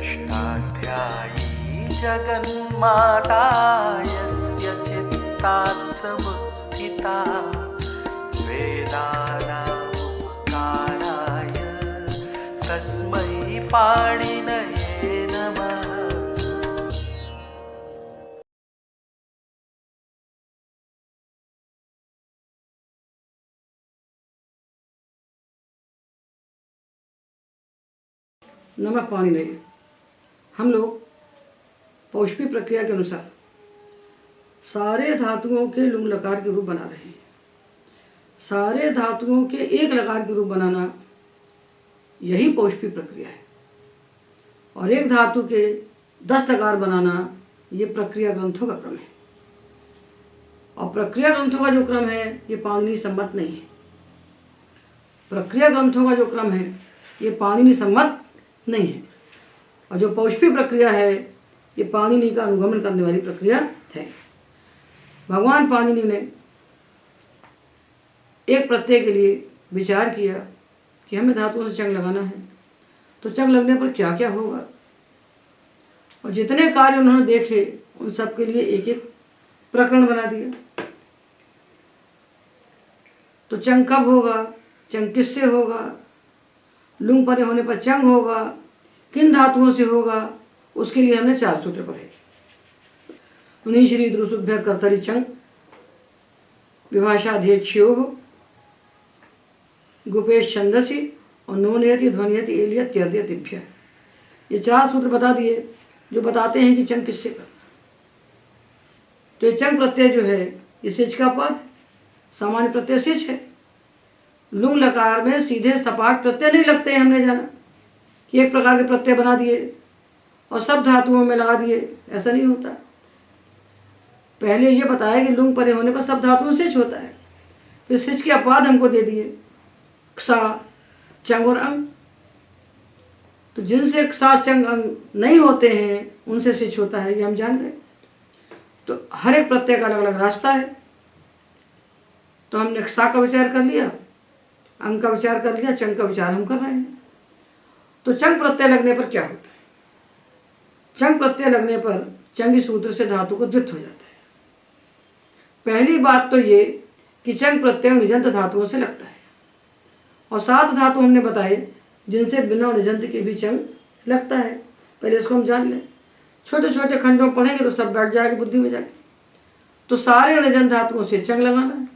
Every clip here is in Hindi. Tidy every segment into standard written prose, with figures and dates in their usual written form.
षष्ठाध्यायी जगन्माता यस्य चित्तात् समुत्थिता वेदानामुपकाराय तस्मै पाणिनये नमः। नमः पाणिनये। हम लोग पौष्पी प्रक्रिया के अनुसार सारे धातुओं के लुंग लकार के रूप बना रहे हैं। सारे धातुओं के एक लकार के रूप बनाना यही पौष्पी प्रक्रिया है, और एक धातु के 10 लकार बनाना ये प्रक्रिया ग्रंथों का क्रम है। और प्रक्रिया ग्रंथों का जो क्रम है ये पाणिनि सम्मत नहीं है। प्रक्रिया ग्रंथों का जो क्रम है ये पाणिनि सम्मत नहीं है, और जो पौष्पी प्रक्रिया है ये पाणिनि का अनुगमन करने वाली प्रक्रिया है। भगवान पाणिनि ने एक प्रत्यय के लिए विचार किया कि हमें धातुओं से चंग लगाना है, तो चंग लगने पर क्या क्या होगा, और जितने कार्य उन्होंने देखे उन सब के लिए एक एक प्रकरण बना दिया। तो चंग कब होगा, चंग किससे होगा, लुंग परे होने पर चंग होगा, किन धातुओं से होगा, उसके लिए हमने 4 सूत्र पढ़े। उन्हीं श्री द्रुसुभ्य कर्तरि चंग विभाषाध्यक्षो गुपेश छंदसी और नोनयति ध्वनियति एलियत्यर्द्यतिभ्य, ये 4 सूत्र बता दिए जो बताते हैं कि चंग किससे करना। तो ये चंग प्रत्यय जो है ये सिच का पद, सामान्य प्रत्यय सिच है। लुंग लकार में सीधे सपाट प्रत्यय नहीं लगते हैं। हमने जाना कि एक प्रकार के प्रत्यय बना दिए और सब धातुओं में लगा दिए, ऐसा नहीं होता। पहले ये बताया कि लुंग परे होने पर सब धातुओं से सिच होता है, फिर सिच के अपाद हमको दे दिए क्सा चंग और अंग। तो जिनसे क्सा चंग अंग नहीं होते हैं उनसे सिच होता है, ये हम जान गए। तो हर एक प्रत्यय का अलग अलग रास्ता है। तो हमने क्सा का विचार कर लिया, अंग का विचार कर लिया, चंग का विचार हम कर रहे हैं। तो चंग प्रत्यय लगने पर क्या होता है? चंग प्रत्यय लगने पर चंगी सूत्र से धातु को द्वित्व हो जाता है। पहली बात तो ये कि चंग प्रत्यय निजंत धातुओं से लगता है, और 7 धातु हमने बताए जिनसे बिना निजंत के भी चंग लगता है। पहले इसको हम जान लें, छोटे छोटे खंडों पढ़ेंगे तो सब बैठ जाएगा बुद्धि में जाके। तो सारे निजंत धातुओं से चंग लगाना है।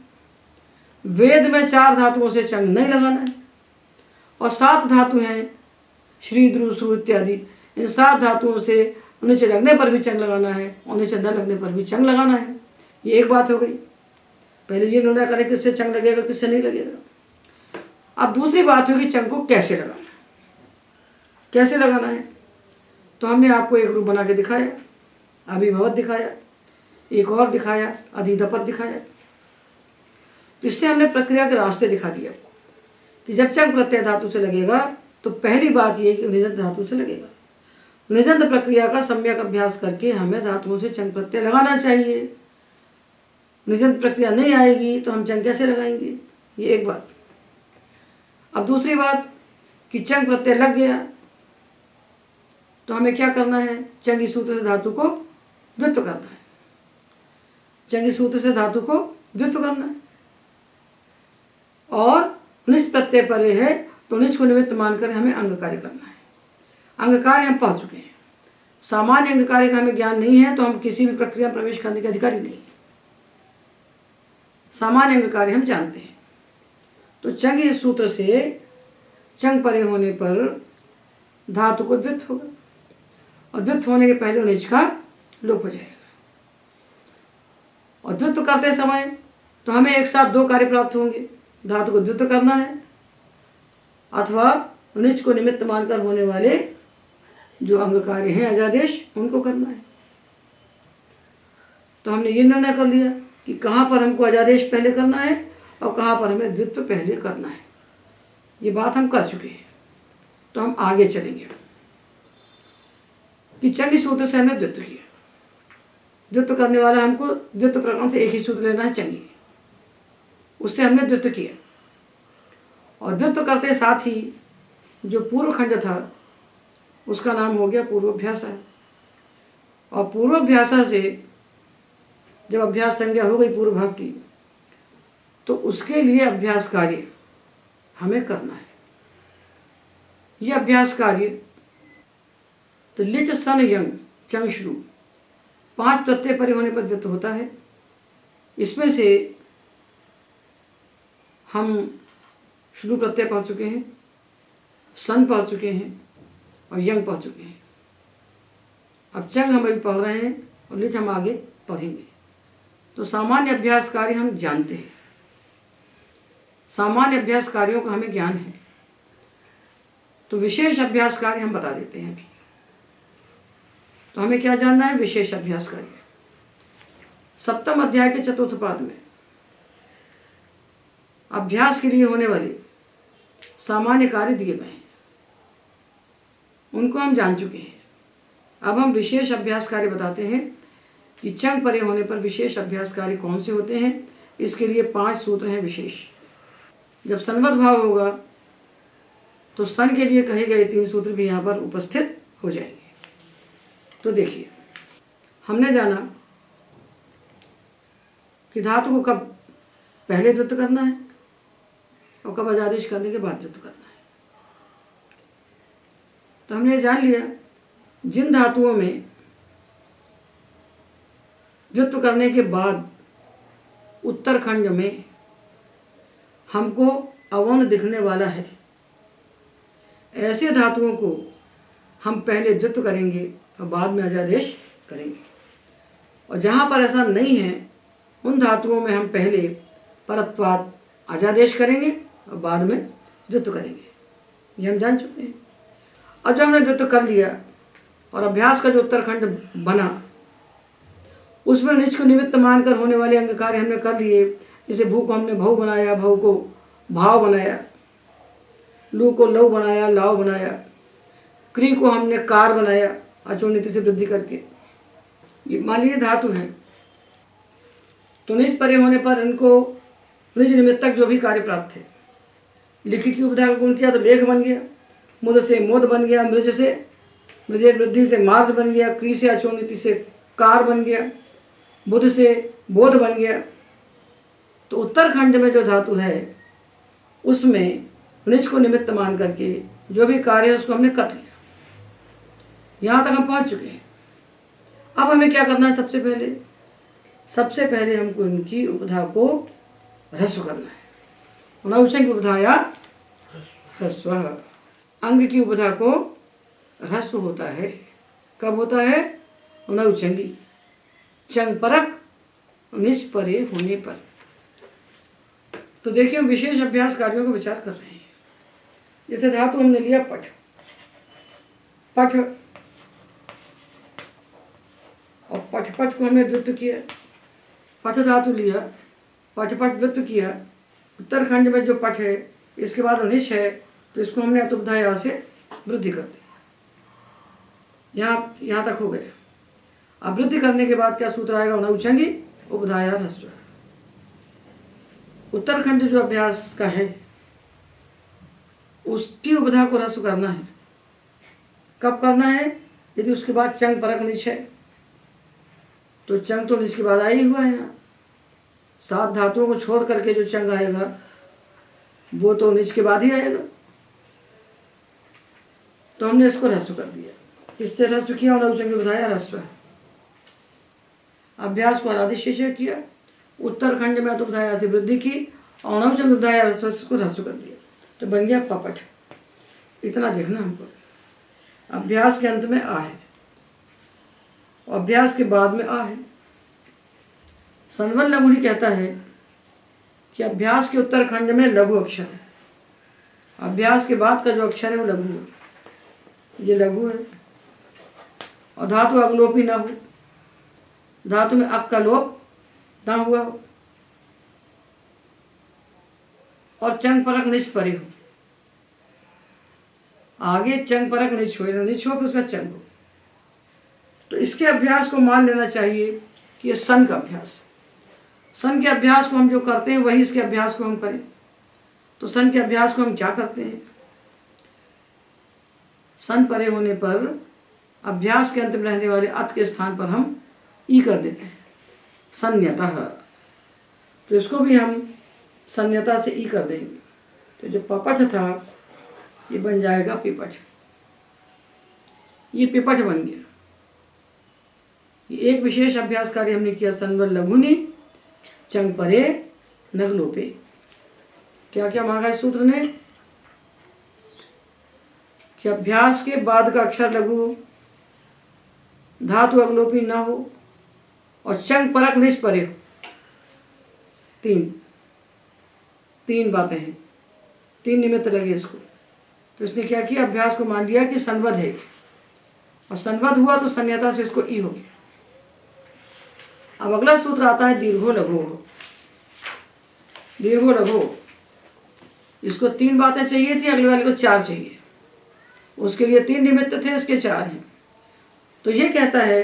वेद में 4 धातुओं से चंग नहीं लगाना है, और 7 धातु हैं श्री द्रु श्रु इत्यादि। इन 7 धातुओं से नीचे लगने पर भी चंग लगाना है और नीचे न लगने पर भी चंग लगाना है। ये एक बात हो गई। पहले ये निर्णय करें किससे चंग लगेगा किससे नहीं लगेगा। अब दूसरी बात होगी चंग को कैसे लगाना है। कैसे लगाना है तो हमने आपको एक रूप बना के दिखाया, अभिभवत दिखाया, एक और दिखाया अधिदपत दिखाया। इससे हमने प्रक्रिया के रास्ते दिखा दिया कि जब चंग प्रत्यय धातु से लगेगा तो पहली बात ये कि निजंत धातु से लगेगा। निजंत प्रक्रिया का सम्यक अभ्यास करके हमें धातुओं से चंग प्रत्यय लगाना चाहिए। निजंत प्रक्रिया नहीं आएगी तो हम चंग कैसे लगाएंगे, ये एक बात। अब दूसरी बात कि चंग प्रत्यय लग गया तो हमें क्या करना है, चंगी सूत्र से धातु को द्वित्व करना है। चंगी सूत्र से धातु को द्वित्व करना है, और निज प्रत्यय परे है तो निज को निमित्त मानकर हमें अंग कार्य करना है। अंग कार्य हम पा चुके हैं। सामान्य अंग कार्य का हमें ज्ञान नहीं है तो हम किसी भी प्रक्रिया में प्रवेश करने के अधिकारी नहीं। सामान्य अंग कार्य हम जानते हैं। तो चंग इस सूत्र से चंग परे होने पर धातु को द्वित्व होगा, और द्वित्व होने के पहले निज का लोप हो जाएगा। और द्वित्व करते समय तो हमें एक साथ 2 कार्य प्राप्त होंगे। धातु को द्वित्व करना है अथवा निज को निमित्त मानकर होने वाले जो अंग कार्य हैं अजादेश उनको करना है। तो हमने ये निर्णय कर लिया कि कहाँ पर हमको अजादेश पहले करना है और कहाँ पर हमें द्वित्व पहले करना है। ये बात हम कर चुके हैं। तो हम आगे चलेंगे कि चंगी सूत्र से हमने द्वित्व किया। द्वित्व करने वाला हमको द्वित्व प्रकरण से एक ही सूत्र लेना है चंगी, उससे हमने द्वित्व किया। और द्वित्व करते साथ ही जो पूर्व खंड था उसका नाम हो गया पूर्वाभ्यास है। और पूर्वाभ्यासा से जब अभ्यास संज्ञा हो गई पूर्व भाग की, तो उसके लिए अभ्यास कार्य हमें करना है। यह अभ्यास कार्य तो लिच सन यंग चंग श्लू 5 प्रत्यय परे होने पर व्यक्त होता है। इसमें से हम श्लू प्रत्यय पा चुके हैं, सन पा चुके हैं और यंग पा चुके हैं। अब चंग हम अभी पढ़ रहे हैं और लिच हम आगे पढ़ेंगे। तो सामान्य अभ्यास कार्य हम जानते हैं, सामान्य अभ्यास कार्यों का हमें ज्ञान है। तो विशेष अभ्यास कार्य हम बता देते हैं अभी। तो हमें क्या जानना है? विशेष अभ्यास कार्य। 7वें अध्याय के 4th पाद में अभ्यास के लिए होने वाले सामान्य कार्य दिए गए हैं, उनको हम जान चुके हैं। अब हम विशेष अभ्यास कार्य बताते हैं कि चंग परे होने पर विशेष अभ्यास कार्य कौन से होते हैं। इसके लिए 5 सूत्र हैं विशेष। जब सन्वत भाव होगा तो सन के लिए कहे गए 3 सूत्र भी यहाँ पर उपस्थित हो जाएंगे। तो देखिए, हमने जाना कि धातु को कब पहले द्वित्व करना है और कब अजादेश करने के बाद द्वित्व करना है। तो हमने जान लिया जिन धातुओं में द्वित्व करने के बाद उत्तरखंड में हमको अवर्ण दिखने वाला है, ऐसे धातुओं को हम पहले द्वित्व करेंगे और बाद में अजादेश करेंगे। और जहाँ पर ऐसा नहीं है उन धातुओं में हम पहले परत्वाद अजादेश करेंगे और बाद में द्वित्व करेंगे। ये हम जान चुके हैं। और जब हमने द्वित्व कर लिया और अभ्यास का जो उत्तरखंड बना उसमें निच को निमित्त मानकर होने वाले अंग कार्य हमने कर लिए। जैसे भू को हमने भव बनाया, भव को भाव बनाया, लू को लव बनाया, लाव बनाया, क्री को हमने कार बनाया अचूल नीति से वृद्धि करके। ये मान लीजिए धातु हैं, तो निज परे होने पर इनको निज निमित्तक जो भी कार्य प्राप्त थे, लिखी की उपधा का गुण किया तो लेख बन गया, मुद से मोद बन गया, मृज से मृजेर वृद्धि से मार्ज बन गया, क्री से अचूल नीति से कार बन गया, बुध से बोध बन गया। तो उत्तरखंड में जो धातु है उसमें निज को निमित्त मान करके जो भी कार्य है उसको हमने कर लिया। यहाँ तक हम पहुँच चुके हैं। अब हमें क्या करना है? सबसे पहले हमको इनकी उपधा को ह्रस्व करना है। नौचंग की उपधा या ह्रस्व, अंग की उपधा को ह्रस्व होता है। कब होता है? नौचंगी चंग परक निज परे होने पर। तो देखिए, हम विशेष अभ्यास कार्यों का विचार कर रहे हैं। जैसे धातु हमने लिया पठ, पठ और पठ पठ को हमने द्वित्व किया। पठ धातु लिया, पठ पठ द्वित्व किया। उत्तरखंड में जो पठ है इसके बाद निश है, तो इसको हमने अतुपधा यहाँ से वृद्धि कर दी। यहाँ तक हो गया। अब वृद्धि करने के बाद क्या सूत्र आएगा? नौचंगी उपधाया ह्रस्व। उत्तरखंड जो अभ्यास का है उसकी उपधा को ह्रस्व करना है। कब करना है? यदि उसके बाद चंग परक निच है तो चंग तो निच के बाद आई हुआ है। यहाँ 7 धातुओं को छोड़ करके जो चंग आएगा वो तो निच के बाद ही आएगा। तो हमने इसको ह्रस्व कर दिया। इससे ह्रस्व किया और नौचंगी उपधाया ह्रस्व। अभ्यास को अनादिशेष किया, उत्तरखंड में अतुपधाया से वृद्धि की और नौचंगी उपधाया ह्रस्व को ह्रस्व कर दिया, तो बन गया पपठ। इतना देखना हमको। अभ्यास के अंत में आ है, अभ्यास के बाद में आ है। सनवन लघुड़ी कहता है कि अभ्यास के उत्तरखंड में लघु अक्षर है, अभ्यास के बाद का जो अक्षर है वो लघु है। ये लघु है और धातु अवलोपी ना हो, धातु में अक का लोप ना हुआ हो और चंग परक निच परे हो। आगे चंग परक निच हो, निच हो फिर उसका चंग हो। तो इसके अभ्यास को मान लेना चाहिए कि ये सन का अभ्यास। सन के अभ्यास को हम जो करते हैं वही इसके अभ्यास को हम करें। तो सन के अभ्यास को हम क्या करते हैं? सन परे होने पर अभ्यास के अंत में रहने वाले अत के स्थान पर हम ई कर देते हैं, संयतः। तो इसको भी हम संयता से ई कर देंगे। तो जो पपठ था ये बन जाएगा पिपठ। ये पिपठ बन गया। ये एक विशेष अभ्यास कार्य हमने किया, संवल लघुनि चंग परे नगलोपे। क्या क्या मांगा इस सूत्र ने कि अभ्यास के बाद का अक्षर लघु, धातु अगलोपी ना हो और चंग परक निज परे हो। तीन बातें हैं, 3 निमित्त लगे इसको। तो इसने क्या किया, अभ्यास को मान लिया कि संवद है और संवद हुआ तो संयता से इसको ई हो गया। अब अगला सूत्र आता है दीर्घो लघु। दीर्घो लघु, इसको 3 बातें चाहिए थी, अगले वाले को 4 चाहिए। उसके लिए 3 निमित्त थे, इसके 4 हैं। तो ये कहता है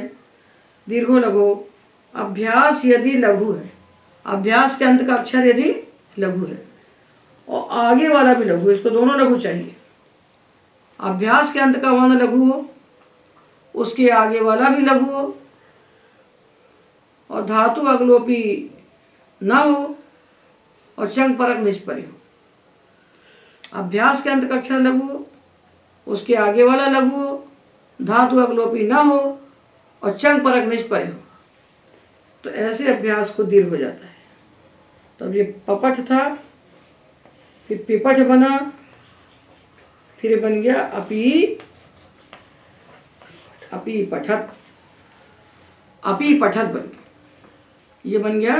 दीर्घो लघु, अभ्यास यदि लघु है, अभ्यास के अंत का अक्षर यदि लघु है और आगे वाला भी लघु, इसको दोनों लघु चाहिए। अभ्यास के अंत का वर्ण लघु हो, उसके आगे वाला भी लघु हो और धातु अगलोपी ना हो और चंग परक निज परे हो। अभ्यास के अंत का अक्षर लघु हो, उसके आगे वाला लघु हो, धातु अगलोपी ना हो और चंग परक निज परे हो। तो ऐसे अभ्यास को दीर्घ हो जाता है। तो अब ये पपठ था, फिर पिपठ बना, फिर बन गया अपी पठत। अपी पठत बन गया, ये बन गया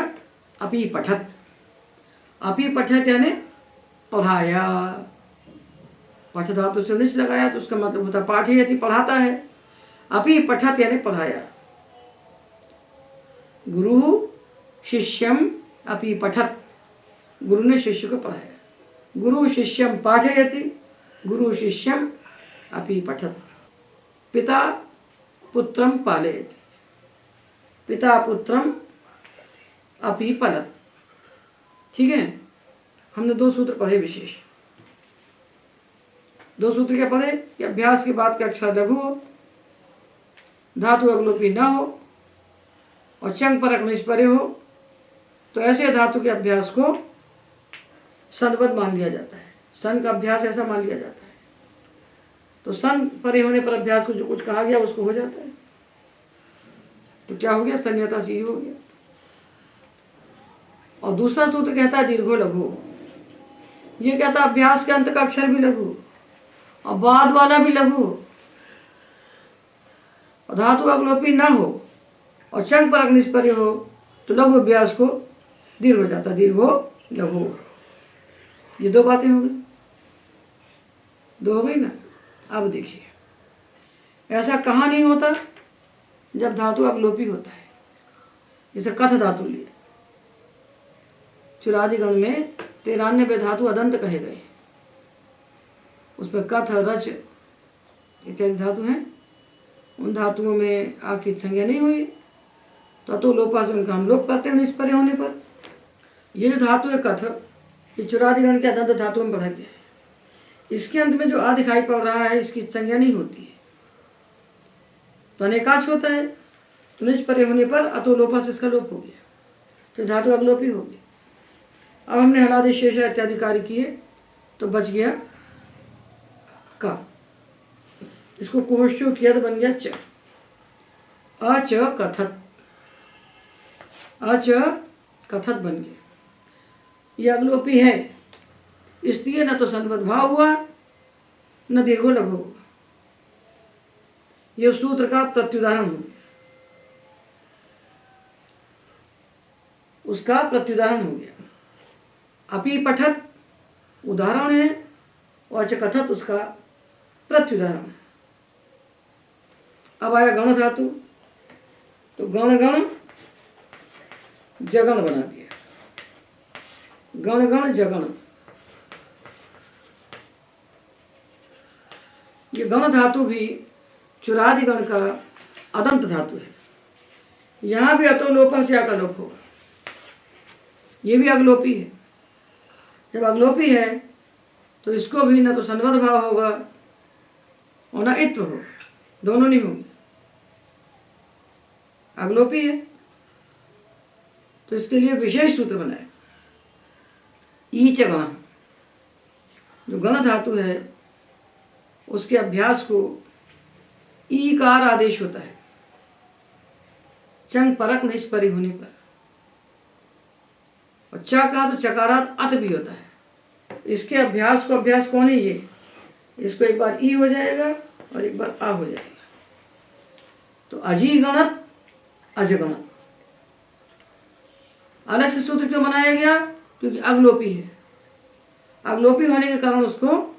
अपी पठत। अपी पठत यानी पढ़ाया। पठ धातु से निच लगाया तो उसका मतलब होता पाठ यदि पढ़ाता है। अपी पठत यानी पढ़ाया। गुरु शिष्यम अपी पठत, गुरु ने शिष्य को पढ़ाया। गुरु शिष्यम पाठयति, गुरु शिष्यम अपि पठत। पिता पुत्रम पालयति, पिता पुत्रम अपि पलत। ठीक है, हमने 2 सूत्र पढ़े विशेष। 2 सूत्र क्या पढ़े कि अभ्यास के बाद का अक्षर लघु हो, धातु अगलोपी ना हो और चंग परक निज परे हो। तो ऐसे धातु के अभ्यास को संवद मान लिया जाता है। सन का अभ्यास ऐसा मान लिया जाता है। तो सन परे होने पर अभ्यास को जो कुछ कहा गया उसको हो जाता है। तो क्या हो गया, संयता से ही हो गया। और दूसरा सूत्र कहता है दीर्घो लघु। ये कहता है अभ्यास के अंत का अक्षर भी लघु और बाद वाला भी लघु और धातु अगलोपी ना हो और चंग परक निज परे हो। तो लघु अभ्यास को दीर्घ हो जाता, दीर्घो लघु। ये 2 बातें हो गई, 2 हो गई ना। अब देखिए, ऐसा कहाँ नहीं होता जब धातु अगलोपी होता है। जैसे कथ धातु लिया, चुरादिगण में 93 धातु अदंत कहे गए। उसमें कथ रच इत्यादि धातु हैं। उन धातुओं में आ की संज्ञा नहीं हुई तो लोपा से उनका हम लोप करते हैं निज परे होने पर। ये जो धातु है कथ, ये चुरादिगण के अदंत धातु में पढ़ा गया है। इसके अंत में जो आ दिखाई पड़ रहा है इसकी संज्ञा नहीं होती है, तो अनेकाक्ष होता है। तो निज परे होने पर अतो लोपा से इसका लोप हो गया, तो धातु अगलोपी होगी। अब हमने हलादि शेष इत्यादि कार्य किए तो बच गया का। इसको कोष्ठ्यो किया तो बन गया च। अच कथत, अच कथत बन गया। ये अगलोपी है, इसलिए न तो संवद भाव हुआ न दीर्घो लघु हुआ। ये सूत्र का प्रत्युदाहरण हो गया, उसका प्रत्युदाहरण हो गया। अपि पठत उदाहरण है और अच कथत उसका प्रत्युदाहरण है। अब आया गण धातु, तो गण गण जगण बना दिया। गण गण जगण, ये गण धातु भी चुरादिगण का अदंत धातु है। यहाँ भी अतो लोपा से आका लोप होगा। ये भी अगलोपी है। जब अगलोपी है तो इसको भी न तो संवद भाव होगा और ना इत्व हो, दोनों नहीं होंगे। अगलोपी है तो इसके लिए विशेष सूत्र बनाए। ईच गण, जो गण धातु है उसके अभ्यास को ईकार आदेश होता है चंग परक निष्परि होने पर, और च का तो चकारात अत भी होता है। इसके अभ्यास को, अभ्यास कौन है ये, इसको एक बार ई हो जाएगा और एक बार आ हो जाएगा। तो अजी गणत अजगणत। अलग से सूत्र क्यों बनाया गया, क्योंकि अगलोपी है। अगलोपी होने के कारण उसको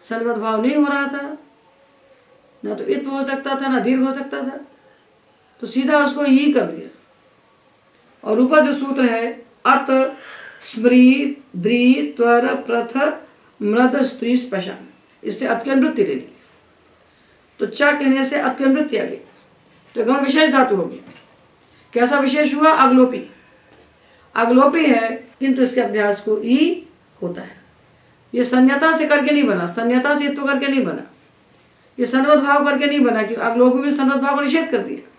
सलवत भाव नहीं हो रहा था, ना तो इत्व हो सकता था ना दीर्घ हो सकता था, तो सीधा उसको ही कर दिया। और ऊपर जो सूत्र है अत स्मृ द्रि त्वर प्रथ मृद स्त्री स्पशान, इससे अत की अनुवृत्ति ले ली। तो च कहने से अत की अनुवृत्ति आ गई, तो गण विशेष धातु हो गया। कैसा विशेष हुआ, अगलोपी। अगलोपी है किंतु इसके अभ्यास को ई होता है। ये संज्ञता से करके नहीं बना, संज्ञता से इत्व करके नहीं बना, ये संवत भाव करके नहीं बना, क्योंकि अगलोपी में संवत भाव को निषेध कर दिया।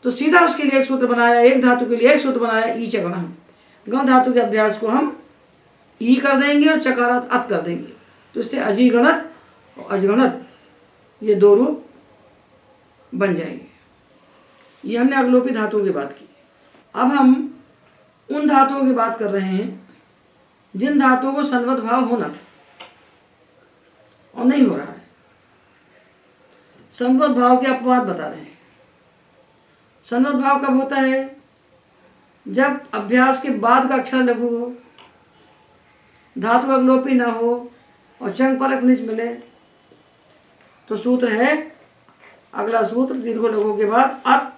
तो सीधा उसके लिए एक सूत्र बनाया, एक धातु के लिए एक सूत्र बनाया, ई च गण। गण धातु के अभ्यास को हम ई कर देंगे और चकारात अत कर देंगे, तो इससे अजीगणत और अजगणत ये दो रूप बन जाएंगे। ये हमने अगलोपी धातुओं की बात की। अब हम उन धातुओं की बात कर रहे हैं जिन धातुओं को संवत भाव होना था और नहीं हो रहा है। संवत भाव के अपवाद बता रहे हैं। संवत भाव कब होता है, जब अभ्यास के बाद का अक्षर लघु हो, धातु अगलोपी ना हो और चंग परक निज मिले। तो सूत्र है, अगला सूत्र दीर्घ लघु के बाद अत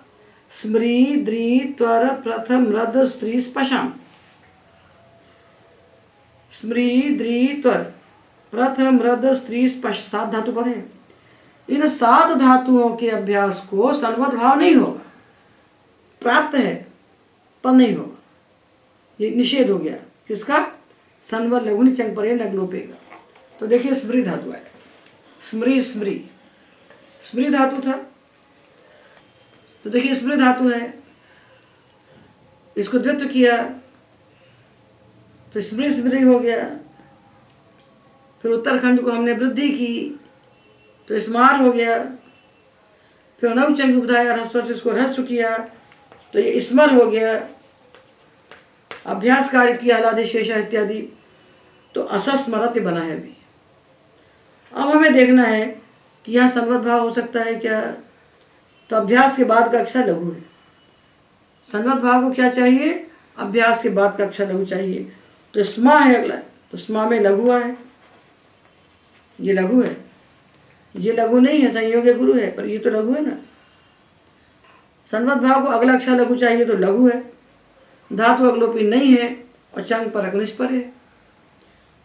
स्मृ द्रि त्वर प्रथ मृद स्त्री स्पशाम। स्मृ द्रि त्वर प्रथ मृद स्त्री स्पश, 7 धातु पद हैं। इन 7 धातुओं के अभ्यास को संवत भाव नहीं होगा, प्राप्त है पर नहीं होगा, ये निषेध हो गया। किसका, संवत लघुनि चंग परे लग्नोपेगा। तो देखिए स्मृ धातु है, स्मृ स्मृ स्मृ धातु था, तो देखिए स्मृ धातु है, इसको द्वित्व किया तो स्मृ स्मृ हो गया। फिर उत्तरखंड को हमने वृद्धि की तो स्मार हो गया। फिर नवचंग उपधाया ह्रस्व से इसको ह्रस्व किया तो ये स्मर हो गया। अभ्यास कार्य किया हलादि शेषा इत्यादि, तो असस्मरत बना है अभी। अब हमें देखना है कि यहाँ संवत भाव हो सकता है क्या, तो अभ्यास के बाद का अक्षर लघु है। संवत भाव को क्या चाहिए, अभ्यास के बाद का अक्षर लघु चाहिए। तो स्मा है अगला, तो स्मा में लघु है, ये लघु है, ये लघु नहीं है, संयोगी गुरु है, पर ये तो लघु है ना। संवत भाव को अगला अक्षर लघु चाहिए तो लघु है, धातु अगलोपी नहीं है और चंग परक निष्पर है,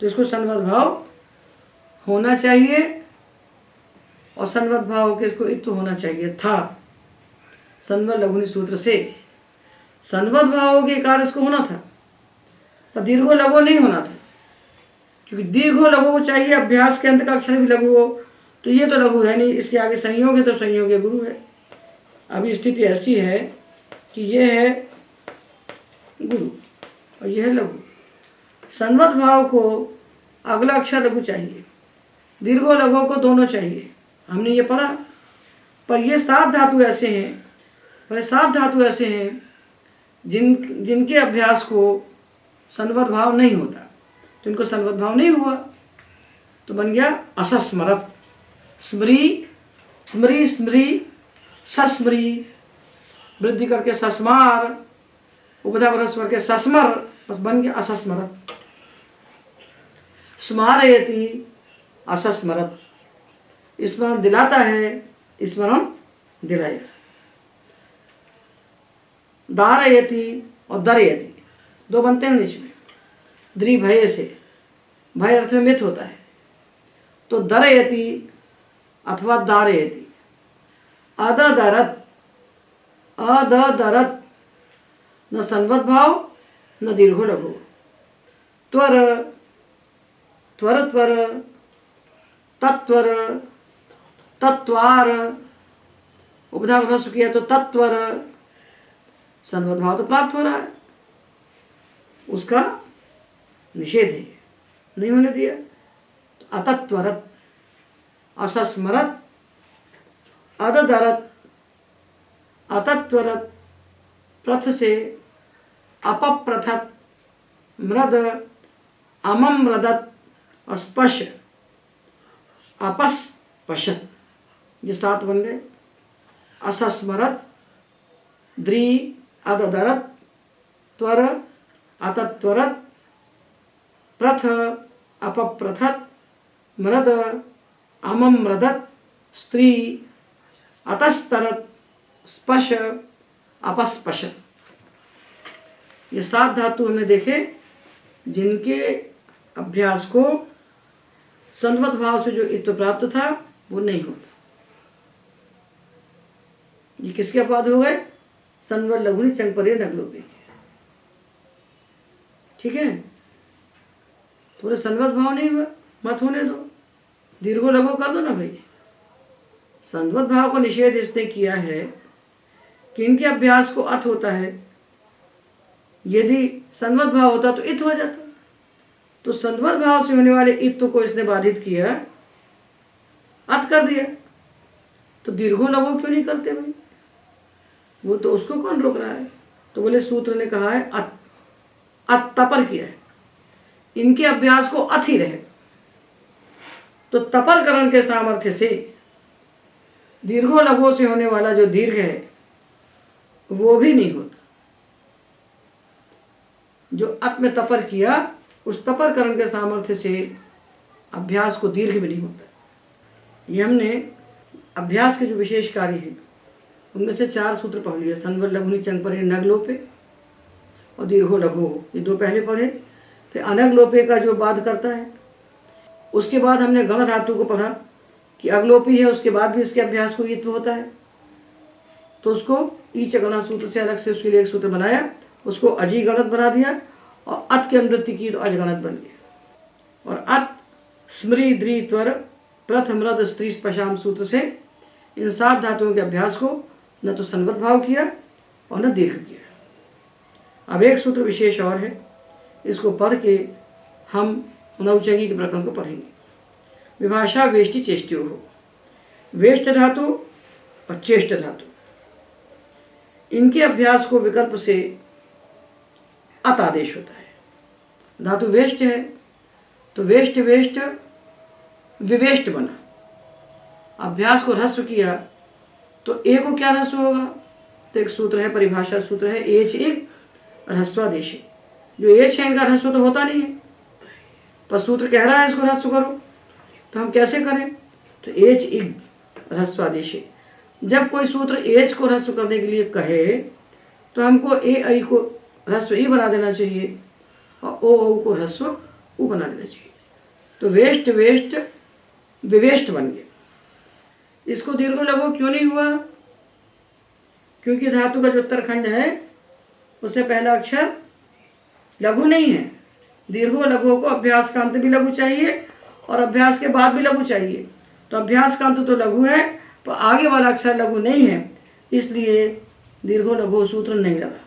तो इसको संवत भाव होना चाहिए और संवत भाव के इसको इत्व होना चाहिए था। संवत लघुनि सूत्र से संवत भाव के कार्य इसको होना था, पर दीर्घो लघु नहीं होना था, क्योंकि दीर्घो लघु को चाहिए अभ्यास के अंत का अक्षर भी लघु हो, तो ये तो लघु है नहीं, इसके आगे संयोग है तो संयोग गुरु है। अभी स्थिति ऐसी है कि ये है गुरु और ये है लघु। संवत भाव को अगला अक्षर लघु चाहिए, दीर्घो लघु को दोनों चाहिए, हमने ये पढ़ा। पर ये 7 धातु ऐसे हैं, पर 7 धातु ऐसे हैं जिनके अभ्यास को संवत भाव नहीं होता, तो इनको संवत भाव नहीं हुआ, तो बन गया असस्मरत। स्मृ स्मृ स्मृ सस्मृ, वृद्धि करके सस्मार, उपधा परस्पर के सस्मर, बस बन गया असस्मरत। स्मारयति असस्मरत, स्मरण दिलाता है, स्मरण दिलाया। दारयति और दरयति दो बनते हैं इसमें, द्रि भय से, भय अर्थ में मित होता है, तो दरयति अथवा दारयति। अदरत, अदरत, न संवत भाव न दीर्घो लघु। त्वर त्वर त्वर, तत्वर, तत्वार, उपधा को ह्रस्व किया तो तत्वर, संवत भाव तो प्राप्त हो रहा है, उसका निषेध है, नहीं होने दिया। अतत्वरत, असस्मरत, अददरत, अतत्वरत, प्रथ से अपप्रथत, मृद, अममृदत, स्पश, अपस्पशत, ये 7 बन गए। असस्मरत, द्रि, अददरत, त्वर, अतत्वरत, प्रथ, अपप्रथत, मृद, अममृदत, स्त्री, अतस्तरत, स्पश, अपस्पशत। ये 7 धातु हमने देखे जिनके अभ्यास को संवत भाव से जो इत्व प्राप्त था वो नहीं होता। ये किसके अपवाद हो गए? संवर, लघुनी, चंग, परे, नगलोपे। ठीक है, थोड़े संवत भाव नहीं हुआ, मत होने दो, दीर्घो लघु कर दो ना भाई। संवत भाव को निषेध इसने किया है कि इनके अभ्यास को अथ होता है। यदि संवत भाव होता तो इत हो जाता, तो संवत भाव से होने वाले इत्व को इसने बाधित किया, अत कर दिया। तो दीर्घो लघु क्यों नहीं करते भाई? वो तो उसको कौन रोक रहा है? तो बोले सूत्र ने कहा है अत तपर किया है, इनके अभ्यास को अथ ही रहे, तो तपरकरण के सामर्थ्य से दीर्घो लघु से होने वाला जो दीर्घ है वो भी नहीं होता। जो अत में तपर किया उस तपरकरण के सामर्थ्य से अभ्यास को दीर्घ भी नहीं होता। ये हमने अभ्यास के जो विशेष कार्य हैं उनमें से 4 सूत्र पढ़ लिए, संवर, लघुनी, चंग, परे, नग, लोपे और दीर्घो लघु। ये 2 पहले पढ़े। फिर अनग लोपे का जो बाध करता है, उसके बाद हमने गण धातु को पढ़ा कि अगलोपी है, उसके बाद भी इसके अभ्यास को इत्व होता है, तो उसको ईच गणा सूत्र से अलग से उसके लिए एक सूत्र बनाया, उसको अजी गणत बना दिया और अत की अनुवृत्ति की तो अजगणत बन गया। और अत, स्मृ, द्रि, त्वर, प्रथ, मृद, स्त्री, स्पशाम सूत्र से इन 7 धातुओं के अभ्यास को न तो संवत भाव किया और न दीर्घ किया। अब एक सूत्र विशेष और है, इसको पढ़ के हम नवचंगी के प्रकरण को पढ़ेंगे। विभाषा वेष्टि चेष्ट्यो हो, वेष्ट धातु और चेष्ट धातु, इनके अभ्यास को विकल्प से अत आदेश होता है। धातु वेष्ट है तो वेष्ट वेष्ट विवेष्ट बना, अभ्यास को ह्रस्व किया तो ए को क्या ह्रस्व होगा? तो एक सूत्र है, परिभाषा सूत्र है, एच इग ह्रस्वादेश। जो एच है इनका ह्रस्व तो होता नहीं है, पर सूत्र कह रहा है इसको ह्रस्व करो, तो हम कैसे करें? तो एच इग ह्रस्वादेश। जब कोई सूत्र एच को ह्रस्व करने के लिए कहे तो हमको ए आई को ह्रस्व ई बना देना चाहिए और ओ औ को ह्रस्व उ बना देना चाहिए। तो वेष्ट वेष्ट विवेष्ट बन गया। इसको दीर्घो लघु क्यों नहीं हुआ? क्योंकि धातु का जो उत्तरखंड है उसमें पहला अक्षर लघु नहीं है। दीर्घो लघु को अभ्यास का अंत भी लघु चाहिए और अभ्यास के बाद भी लघु चाहिए, तो अभ्यास का अंत तो लघु है पर आगे वाला अक्षर लघु नहीं है, इसलिए दीर्घो लघु सूत्र नहीं लगा।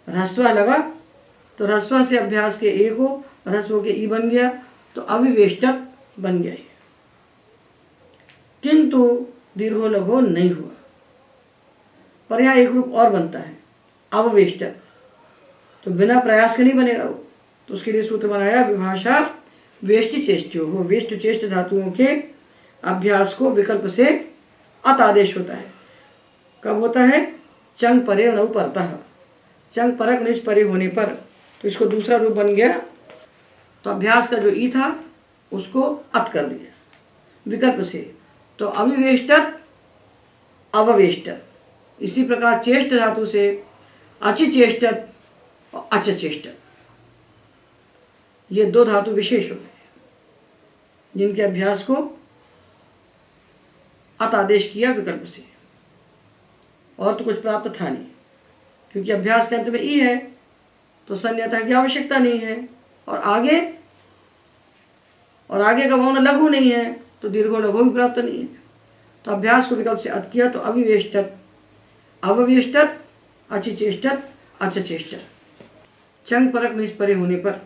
ह्रस्व लगा तो ह्रस्व से अभ्यास के ए को ह्रस्व के ई बन गया, तो अविवेष्टक बन गया। किंतु दीर्घो लघु नहीं हुआ, पर यहाँ एक रूप और बनता है, अववेष्टक, तो बिना प्रयास के नहीं बनेगा वो। तो उसके लिए सूत्र बनाया विभाषा वेष्टि चेष्ट्यो हो, वेष्ट चेष्ट धातुओं के अभ्यास को विकल्प से अत आदेश होता है। कब होता है? चंग, परे, नौ, परतः। चंग, परक, निज, परे होने पर, तो इसको दूसरा रूप बन गया, तो अभ्यास का जो ई था उसको अत कर दिया विकल्प से, तो अविवेष्टक अववेष्टक। इसी प्रकार चेष्ट धातु से अचि चेष्टक और अच चेष्टक, ये 2 धातु विशेष हो गए जिनके अभ्यास को अत आदेश किया विकल्प से। और तो कुछ प्राप्त था नहीं, क्योंकि अभ्यास के अंत में ई है तो संज्ञाता की आवश्यकता नहीं है, और और आगे का वर्ण लघु नहीं है तो दीर्घो लघु भी प्राप्त नहीं है। तो अभ्यास को विकल्प से अत किया तो अविवेष्टत, अवविष्टत, अचिचेष्टत, अचचेष्टत। चंग परक निष्परे होने पर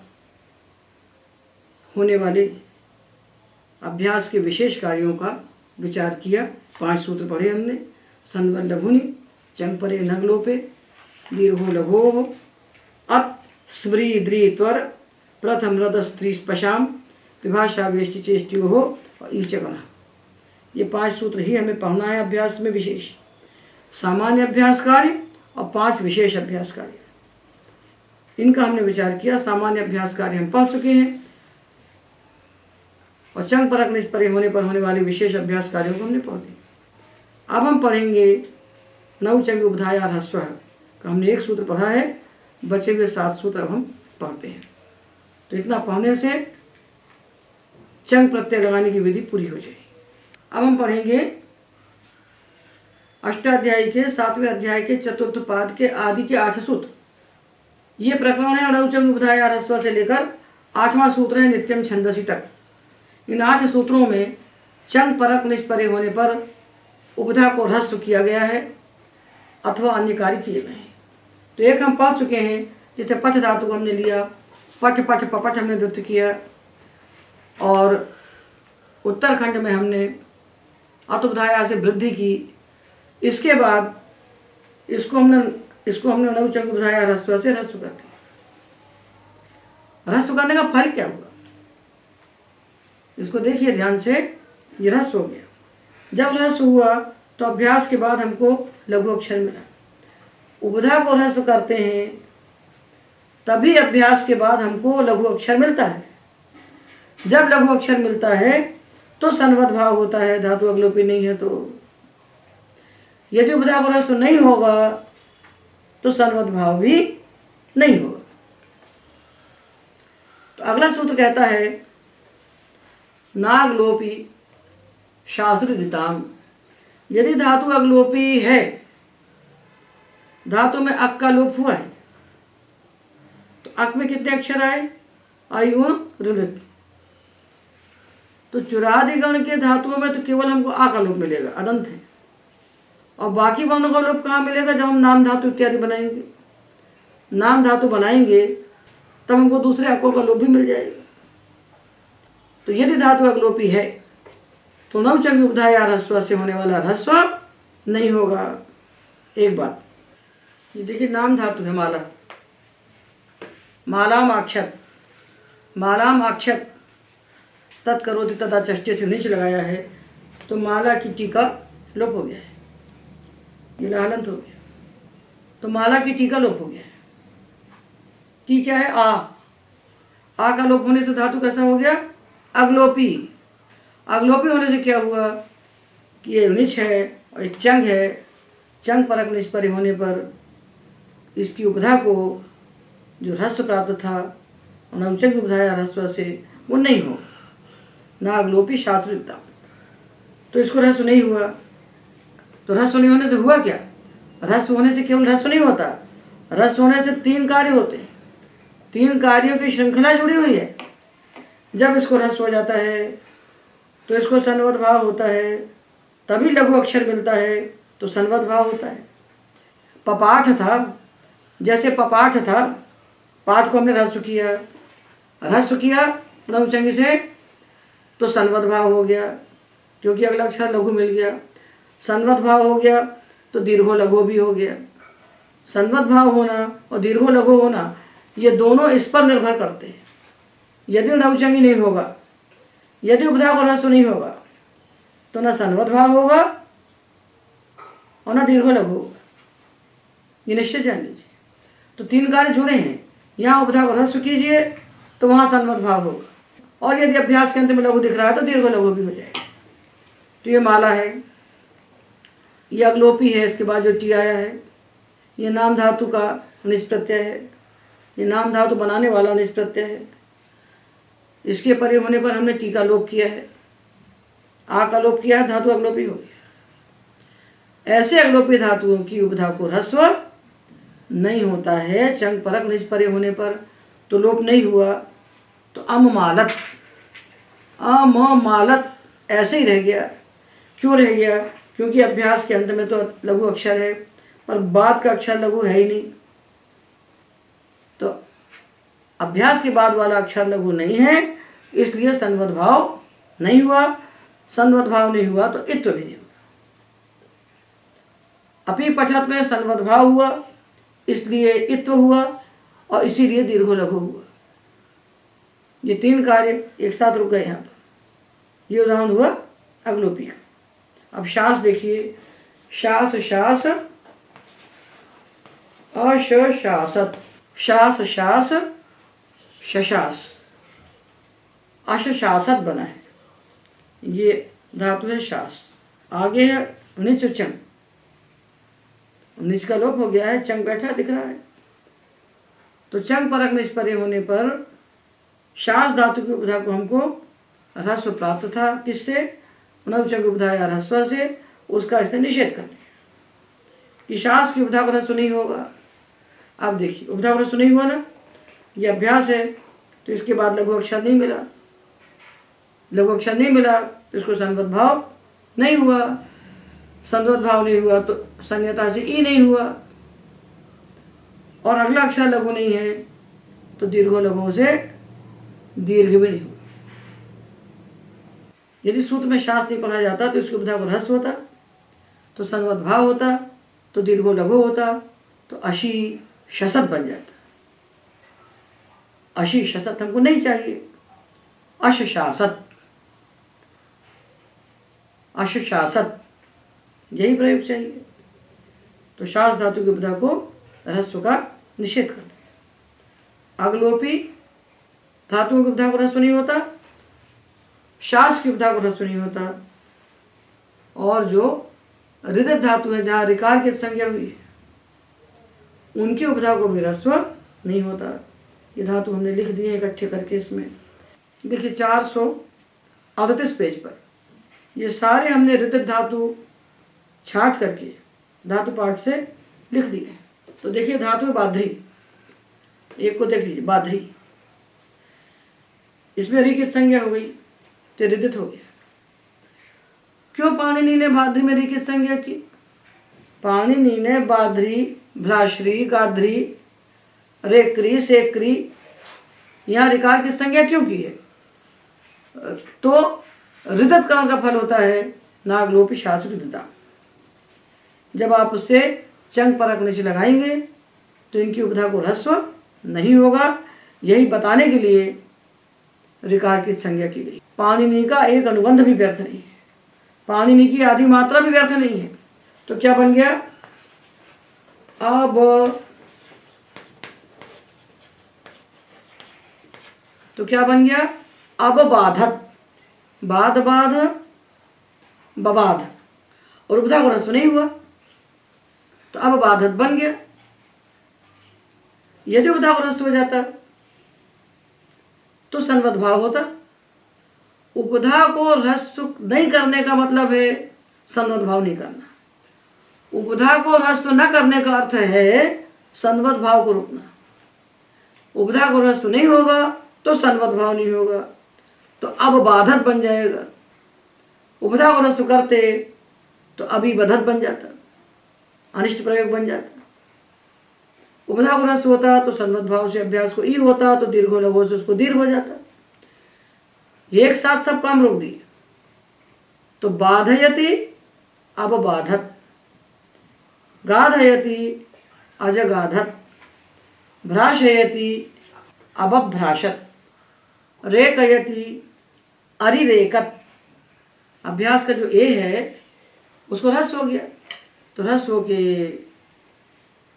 होने वाले अभ्यास के विशेष कार्यों का विचार किया। 5 सूत्र पढ़े हमने। सन्वर लघुनि, चंग परे नगलोपे, दीर्घो लघो, अत स्व्री द्री त्वर, प्रथम रद स्त्री स्पशाम, विभाषा वेष्टि चेष्टियो हो और ईचगना। ये 5 सूत्र ही हमें पढ़ना है अभ्यास में विशेष। सामान्य अभ्यास कार्य और 5 विशेष अभ्यास कार्य, इनका हमने विचार किया। सामान्य अभ्यास कार्य हम पढ़ चुके हैं और चंग परक निष्परे होने पर होने वाले विशेष अभ्यास कार्यों को हमने पढ़ दिया। अब हम पढ़ेंगे नौ चंग उपधाया ह्रस्व का हमने 1 सूत्र पढ़ा है, बचे हुए 7 सूत्र अब हम पढ़ते हैं। तो इतना पढ़ने से चंग प्रत्यय लगाने की विधि पूरी हो जाएगी। अब हम पढ़ेंगे अष्टाध्यायी के 7वें अध्याय के चतुर्थ पाद के आदि के 8 सूत्र। ये प्रकरण है नौ चंग उपधाया ह्रस्व से लेकर 8वां सूत्र है नित्यम छंदसी तक। इन 8 सूत्रों में चंग परक निष्परे होने पर उपधा को ह्रस्व किया गया है अथवा अन्य कार्य किए गए हैं। तो एक हम पढ़ चुके हैं, जैसे पठ धातु को हमने लिया, पठ पठ पपठ हमने नृत्य किया, और उत्तरखंड में हमने अतुपधाया से वृद्धि की। इसके बाद इसको हमने नौ चंग उपधाया ह्रस्व से ह्रस्व कर दिया। ह्रस्व करने का फल क्या हुआ इसको देखिए ध्यान से। ये ह्रस्व हो गया। जब ह्रस्व हुआ तो अभ्यास के बाद हमको लघु अक्षर मिला। उपधा को ह्रस्व करते हैं तभी अभ्यास के बाद हमको लघु अक्षर मिलता है। जब लघु अक्षर मिलता है तो सन्वत भाव होता है, धातु अगलोपी नहीं है तो। यदि उपधा को ह्रस्व नहीं होगा तो सन्वत भाव भी नहीं होगा। तो अगला सूत्र कहता है नागलोपी शास्त्रुदिताम। यदि धातु अगलोपी है, धातु में अक का लोप हुआ है, तो अक में कितने अक्षर आए? अयुन ऋलित। तो चुरादिगण के धातुओं में तो केवल हमको आ का लोप मिलेगा, अदंत है। और बाकी वर्णों का लोप कहाँ मिलेगा? जब हम नाम धातु इत्यादि बनाएंगे। नाम धातु बनाएंगे तब हमको दूसरे अकों का लोप भी मिल जाएगा। तो यदि धातु अगलोपी है तो नौ चंग उपधाया ह्रस्व से होने वाला ह्रस्व नहीं होगा। एक बात ये देखिए, नाम धातु है माला, मालाम आक्षत, मालाम आक्षत तत्करोति तथा चष्टे से नीचे लगाया है तो माला की टीका लोप हो गया है, ये लाहलंत हो गया। तो माला की टीका लोप हो गया है। टी क्या है? आ का लोप होने से धातु कैसा हो गया? अगलोपी। अगलोपी होने से क्या हुआ कि ये निच है और ये चंग है। चंग परक निष्परे होने पर इसकी उपधा को जो ह्रस्व प्राप्त था नवचंग उपधाया ह्रस्व से वो नहीं हो, ना अगलोपी शास्त्रिता। तो इसको ह्रस्व नहीं हुआ। तो ह्रस्व नहीं होने से हुआ क्या? ह्रस्व होने से केवल ह्रस्व नहीं होता, ह्रस्व होने से 3 कार्य होते हैं। 3 कार्यों की श्रृंखला जुड़ी हुई है। जब इसको ह्रस्व हो जाता है तो इसको सन्वत भाव होता है, तभी लघु अक्षर मिलता है तो सन्वत भाव होता है। पपाठ था, जैसे पपाठ था, पाठ को हमने ह्रस्व किया, ह्रस्व किया नवचंगी से तो सन्वत भाव हो गया क्योंकि अगला अक्षर लघु मिल गया। सन्वत भाव हो गया तो दीर्घो लघु भी हो गया। सन्वत भाव होना और दीर्घो लघु होना ये दोनों इस पर निर्भर करते हैं। यदि नवचंगी नहीं होगा, यदि उपधा को ह्रस्व नहीं होगा तो न सन्वत भाव होगा और न दीर्घो लघु होगा। ये निश्चित जान लीजिए। तो 3 कार्य जुड़े हैं। यहाँ उपधा को ह्रस्व कीजिए तो वहाँ सन्वत भाव होगा, और यदि अभ्यास के अंत में लघु दिख रहा है तो दीर्घो लघु भी हो जाएगा। तो ये माला है, ये अगलोपी है, इसके बाद जो टी आया है ये नाम धातु का निष्प्रत्यय है, ये नाम धातु बनाने वाला निष्प्रत्यय है। इसके परे होने पर हमने टी का लोप किया है, आ का लोप किया है, धातु अगलोपी हो गया। ऐसे अगलोपी धातुओं की उपधा को ह्रस्व नहीं होता है। चंग परक निष्परे होने पर तो लोप नहीं हुआ तो अम मालत, म मालत ऐसे ही रह गया। क्यों रह गया? क्योंकि अभ्यास के अंत में तो लघु अक्षर है, पर बाद का अक्षर लघु है ही नहीं। तो अभ्यास के बाद वाला अक्षर लघु नहीं है, इसलिए संवद भाव नहीं हुआ। संवद भाव नहीं हुआ तो इत्व भी नहीं हुआ। अपी पठत में संवद भाव हुआ, इसलिए इत्व हुआ, और इसीलिए दीर्घो लघु हुआ। ये तीन कार्य एक साथ रुक गए यहाँ पर। ये उदाहरण हुआ अगलोपी का। अब शास देखिए, शास शास अशासत, शास शास शशास, अशासत बना है। ये धातु है शास। आगे है निच चंग, निच का लोप हो गया है, चंग बैठा दिख रहा है। तो चंग परक निच परे होने पर शास धातु की उपधा को हमको ह्रस्व प्राप्त था। किससे? नवचंग उपधा या ह्रस्व से। उसका इसने निषेध कर दिया कि शास की उपधा को ह्रस्व नहीं होगा। अब देखिए, उपधा को ह्रस्व नहीं हुआ ना, ये अभ्यास है, तो इसके बाद लघु अक्षर नहीं मिला। लघु अक्षर नहीं मिला तो इसको संवद भाव नहीं हुआ। संवद भाव नहीं हुआ तो संयता से ई नहीं हुआ, और अगला अक्षर लघु नहीं है तो दीर्घो लघु से दीर्घ भी नहीं हुआ। यदि सूत्र में शास नहीं पढ़ा जाता तो इसकी उपधा को ह्रस्व होता, तो संवद भाव होता, तो दीर्घो लघु होता, तो अशी शसत बन जाता। अशी शसत हमको नहीं चाहिए। अशासत, अशासत यही प्रयोग चाहिए। तो शास धातु की उपधा को ह्रस्व का निषेध कर दिया। अगलोपी धातुओं की उपधा को ह्रस्व नहीं होता, शास की उपधा को ह्रस्व नहीं होता, और जो हृदय धातु है जहाँ ऋकार की संज्ञा हुई है उनकी उपधा को भी ह्रस्व नहीं होता। ये धातु हमने लिख दिए इकट्ठे करके। इसमें देखिए 438 पेज पर ये सारे हमने ऋतु धातु छाट करके धातु पाठ से लिख दिए। तो देखिए धातु बाध्री, एक को देख लीजिए, बाध्री। इसमें री की संज्ञा हो गई तो रिदित हो गया। क्यों पाणिनि ने बाध्री में री की संज्ञा की? पाणिनि ने बाध्री, भ्लाश्री, गाध्री, रेक्री, सेक्री यहाँ रिकार की संज्ञा क्यों की है? तो रिदत काल का फल होता है नागलोपी शास रिदता। जब आप उससे चंग परक निच लगाएंगे तो इनकी उपधा को ह्रस्व नहीं होगा। यही बताने के लिए ऋकार की संज्ञा की गई। पाणिनि का एक अनुबंध भी व्यर्थ नहीं है, पाणिनि की आदि मात्रा भी व्यर्थ नहीं है। तो क्या बन गया? अब तो क्या बन गया? अब बाधत, बाध बाध बबाध, और उपधा को ह्रस्व नहीं हुआ तो अब बाधत बन गया। यदि उपधा को ह्रस्व हो जाता तो संवद भाव होता। उपधा को ह्रस्व नहीं करने का मतलब है संवद भाव नहीं करना। उपधा को ह्रस्व न करने का अर्थ है संवद भाव को रोकना। उपधा को ह्रस्व नहीं होगा तो संवद भाव नहीं होगा, तो अब बाधत बन जाएगा। उपधा को ह्रस्व करते तो अभी बधत बन जाता, अनिष्ट प्रयोग बन जाता। उपधा को ह्रस्व होता तो संवद भाव से अभ्यास को ई होता, तो दीर्घो लघु से उसको दीर्घ हो जाता। एक साथ सब काम रोक दिए। तो बाधयति अब बाधत, गाधयति अजगाधत, भ्राशयति अब भ्राशत, रेकयति अरिरेकत। अभ्यास का जो ए है उसको ह्रस्व हो गया, तो ह्रस्व के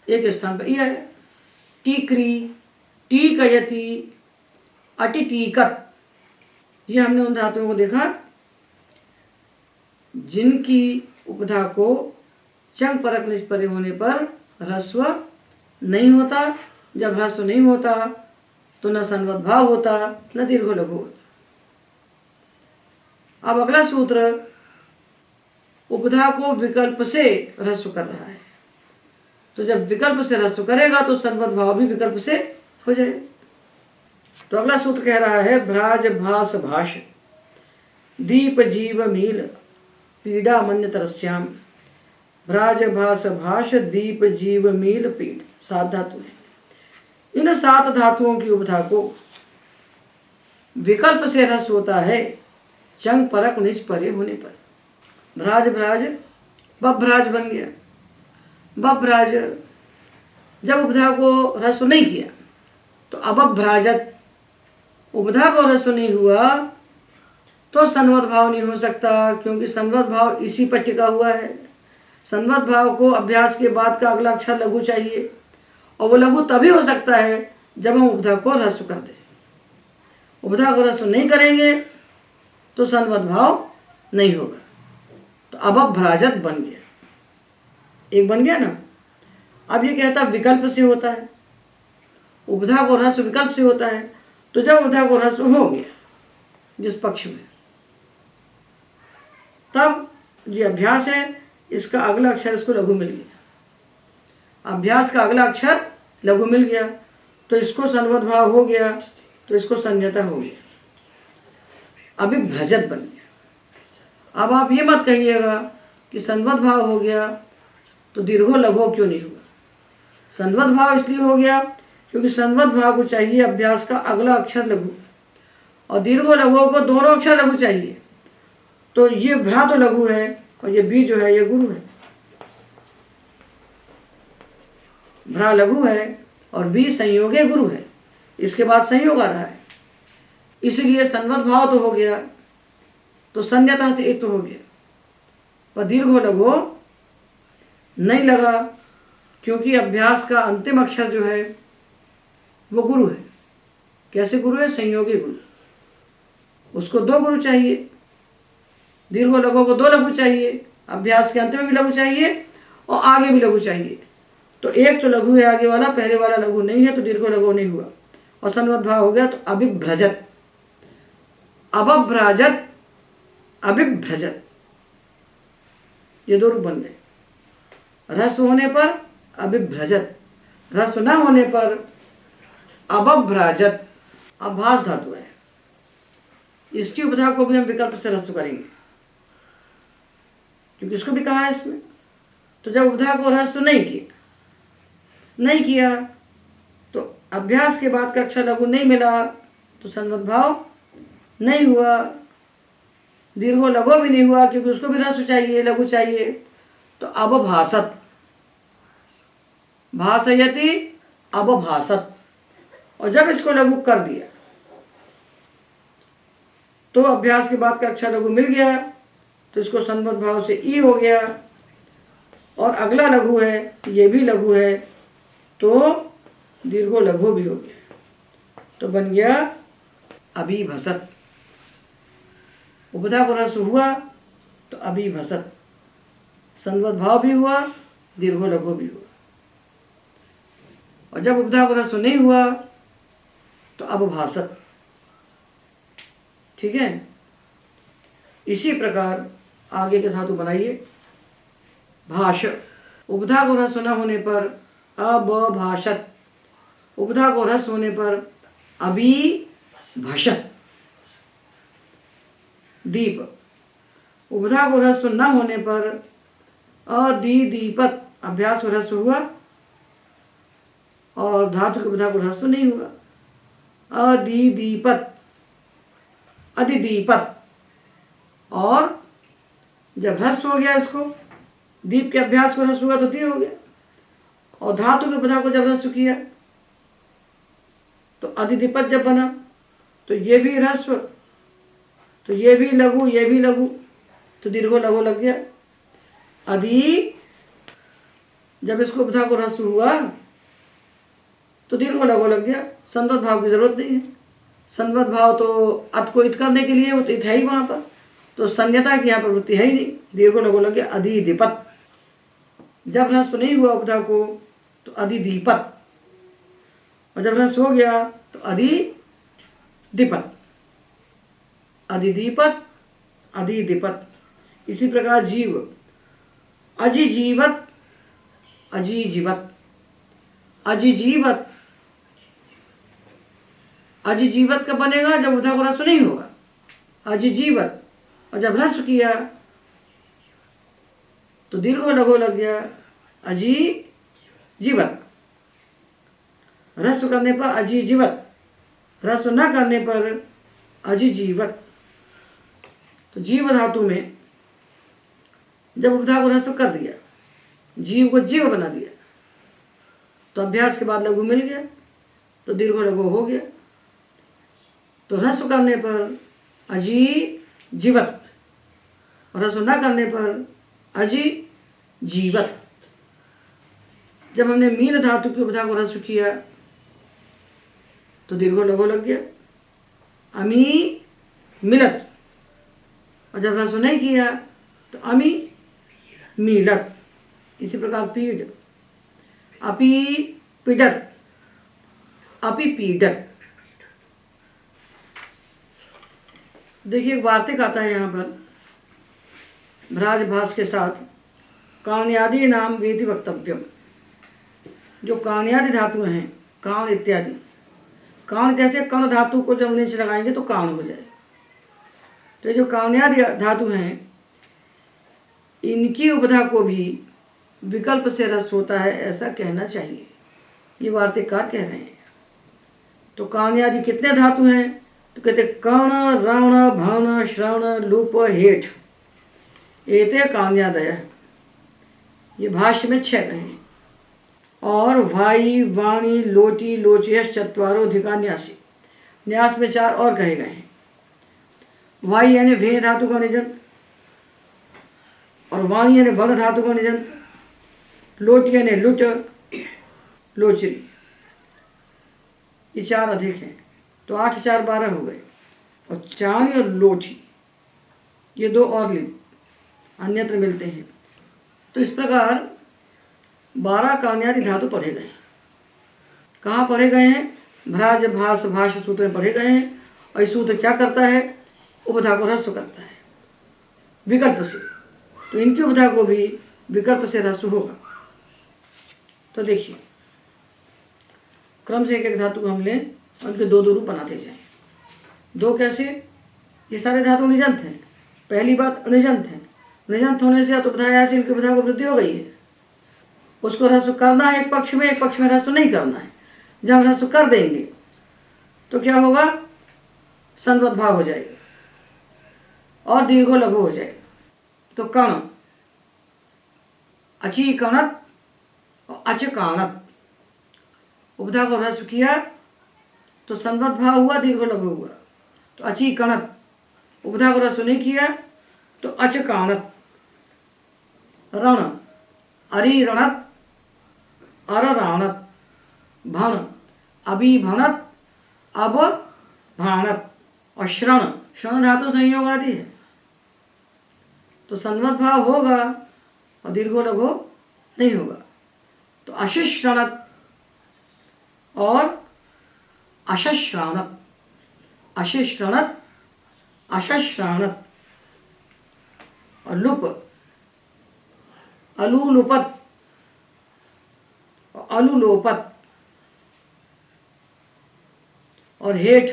एक स्थान पर ई आया। टीकरी, टीकयति, अटिटीकत। ये हमने उन धातुओं को देखा जिनकी उपधा को चंग परक निच परे होने पर ह्रस्व नहीं होता। जब ह्रस्व नहीं होता तो न संवद भाव होता न दीर्घो लघु होता। अब अगला सूत्र उपधा को विकल्प से ह्रस्व कर रहा है, तो जब विकल्प से ह्रस्व करेगा तो संवद भाव भी विकल्प से हो जाए। तो अगला सूत्र कह रहा है भ्राज भास भाष। दीप जीव मील पीड़ा मन्य तरस्याम। भ्राज भास भाष दीप जीव मील पीठ 7 धातु है। इन 7 धातुओं की उपधा को विकल्प से रस होता है चंग परक निज परे होने पर। भ्राज भ्राज बभ्राज बन गया। बभ्राज जब उपधा को रस नहीं किया तो अबभ्राजत, उपधा को रस नहीं हुआ तो संवत भाव नहीं हो सकता, क्योंकि संवत भाव इसी पर टिका हुआ है। संवत भाव को अभ्यास के बाद का अगला अक्षर लघु चाहिए, और वो लघु तभी हो सकता है जब हम उपधा को ह्रस्व कर दें। उपधा को ह्रस्व नहीं करेंगे तो संवत भाव नहीं होगा। तो अबभ्राजत बन गया, एक बन गया ना। अब ये कहता विकल्प से होता है, उपधा को ह्रस्व विकल्प से होता है। तो जब उपधा को ह्रस्व हो गया जिस पक्ष में, तब जो अभ्यास है इसका अगला अक्षर इसको लघु मिल गया। अभ्यास का अगला अक्षर लघु मिल गया तो इसको संवत भाव हो गया, तो इसको संज्ञता हो गया, अभिभ्रजत बन गया। अब आप ये मत कहिएगा कि संवत भाव हो गया तो दीर्घो लघु क्यों नहीं हुआ। संवत भाव इसलिए हो गया क्योंकि संवत भाव को चाहिए अभ्यास का अगला अक्षर लघु, और दीर्घो लघु को दोनों अक्षर लघु चाहिए। तो ये भ्रा तो लघु है और ये बी जो है ये गुरु है। भ्रा लघु है और बी संयोगे गुरु है, इसके बाद संयोग आ रहा है, इसलिए संवत भाव तो हो गया, तो संज्ञता से एक तो हो गया, पर दीर्घो लघु नहीं लगा क्योंकि अभ्यास का अंतिम अक्षर जो है वो गुरु है। कैसे गुरु है? संयोगी गुरु। उसको 2 गुरु चाहिए, दीर्घो लघु को 2 लघु चाहिए, अभ्यास के अंत में भी लघु चाहिए और आगे भी लघु चाहिए। तो एक तो लघु है आगे वाला, पहले वाला लघु नहीं है, तो दीर्घो लघु नहीं हुआ और संवत भाव हो गया। तो अभिभ्रजत, अबभ्राजत, अभिभ्रजत, ये 2 रूप बन गए। ह्रस्व होने पर अभिभ्रजत, ह्रस्व न होने पर अबभ्राजत। अभास धातु है, इसकी उपधा को भी हम विकल्प से ह्रस्व करेंगे क्योंकि इसको भी कहा है इसमें। तो जब उपधा को ह्रस्व नहीं किया तो अभ्यास के बाद का अक्षर लघु नहीं मिला तो संवत भाव नहीं हुआ, दीर्घो लघु भी नहीं हुआ क्योंकि उसको भी ह्रस्व चाहिए, लघु चाहिए। तो अबभासत, भासयति अबभासत, और जब इसको लघु कर दिया तो अभ्यास के बाद का अक्षर लघु मिल गया, तो इसको संवत भाव से ई हो गया, और अगला लघु है ये भी लघु है, तो दीर्घो लघु भी हो गया, तो बन गया अभिभसत। उपधा को ह्रस्व हुआ तो अभिभसत, संवत भाव भी हुआ, दीर्घो लघु भी हुआ। और जब उपधा को ह्रस्व नहीं हुआ तो अबभासत। ठीक है, इसी प्रकार आगे के धातु बनाइए। भाष, उपधा को ह्रस्व न होने पर अबभाषत, उपधा को ह्रस्व होने पर अभिभषत। दीप, उपधा को ह्रस्व न होने पर अदीदीपत, अभ्यास को ह्रस्व हुआ और धातु की उपधा को ह्रस्व नहीं हुआ, अदीदीपत, अधिदीपत। और जब ह्रस्व हो गया इसको, दीप के अभ्यास को ह्रस्व हुआ तो दी हो गया, और धातु की उपधा को जब ह्रस्व किया तो अधिदीपत जब बना, तो ये भी ह्रस्व, तो ये भी लघु, ये भी लघु, तो दीर्घो लघु लग गया। अधि, जब इसको उपधा को ह्रस्व हुआ तो दीर्घो लघु लग गया, संवत भाव की जरूरत नहीं है। संवत भाव तो अत को इत करने के लिए, वो तो इत है ही वहाँ पर, तो संज्ञता की यहाँ प्रवृत्ति है ही नहीं, दीर्घो लघु लग गया अधिदीपत। जब ह्रस्व नहीं हुआ उपधा को तो अधिदीपत, और जब ह्रस्व हो गया तो अधिदीपत, अधिदीपत, अधिदीपत। इसी प्रकार जीव, अजिजीवत, अजीजीवत, अजिजीवत। अजिजीवत कब बनेगा? जब उपधा को ह्रस्व नहीं होगा। अजिजीवत, और जब ह्रस्व किया तो दीर्घ लघु लग गया, अजी जीवत। ह्रस्व करने पर अजी जीवत, ह्रस्व न करने पर अजी जीवत। तो जीव धातु में जब उपधा को ह्रस्व कर दिया, जीव को जीव बना दिया, तो अभ्यास के बाद लघु मिल गया, तो दीर्घ लघु हो गया। तो ह्रस्व करने पर अजी जीवत और ह्रस्व न करने पर अजी जीवत। जब हमने मीन धातु की उपधा को ह्रस्व किया तो दीर्घ लघु लग गया, अमी मिलत। और जब ह्रस्व नहीं किया तो अमी मीलत। इसी प्रकार पीड, अपी पीडत, अपी पीडत। देखिए एक वार्तिक आता है यहाँ पर, भ्राजभास के साथ, कान्यादि नाम वेति वक्तव्यम। जो कान्यादि धातु हैं, कान इत्यादि, कान कैसे, कण धातु को जब नीचे लगाएंगे तो कान हो जाए। तो ये जो कान्यादि धातु हैं, इनकी उपधा को भी विकल्प से रस होता है, ऐसा कहना चाहिए, ये वार्तिककार कह रहे हैं। तो कान्यादि कितने धातु हैं, तो कहते कर्ण रण भण श्रवण लूप हेठ, एते कान्यादय। ये भाष्य में 6 कहे हैं। और भाई वाणी लोटी लोचेश चत्वारो अधिका न्यासी, न्यास में 4 और कहे गए हैं। वाई यानी भे धातु का निजन, और वाणी यानी वर्ण धातु का निजन, लोटी यानी लुट लोचरी, ये 4 अधिक हैं। तो 8 4 12 हो गए। और चानी और लोठी ये 2 और लिंग अन्यत्र मिलते हैं। तो इस प्रकार 12 कान्यादि धातु पढ़े गए। कहाँ पढ़े गए हैं? भ्राज भास भाष्य सूत्र में पढ़े गए हैं। और इस सूत्र क्या करता है? उपधा को ह्रस्व करता है विकल्प से। तो इनकी उपधा को भी विकल्प से ह्रस्व होगा। तो देखिए क्रम से एक एक धातु को हम लें और उनके 2 2 रूप बनाते जाएं। 2 कैसे? ये सारे धातु निजंत हैं। पहली बात निजंत है, निजंत होने से उपधाया से इनकी उपधा को वृद्धि हो गई है। उसको ह्रस्व करना है एक पक्ष में ह्रस्व नहीं करना है। जब हम ह्रस्व कर देंगे तो क्या होगा? संवत भाव हो जाएगा और दीर्घो लघु हो जाएगा। तो कण, अची कणत और अच काणत, उपधा को ह्रस्व किया तो संवत भाव हुआ, दीर्घो लघु हुआ। तो अची कणत, उपधा को ह्रस्व नहीं किया तो अच काणत। रण, अरि रणत, अर राणत। भण, अभी भणत, अब भाणत। और श्रण, श्रण धातु संयोग आदि है। तो संवत भाव होगा और दीर्घो लघु नहीं होगा। तो अशिश्रणत और अशश्राणत, अशिश्रणत अशश्राणत। और लुप, अलुलुपत और अलुलोपत। और हेठ,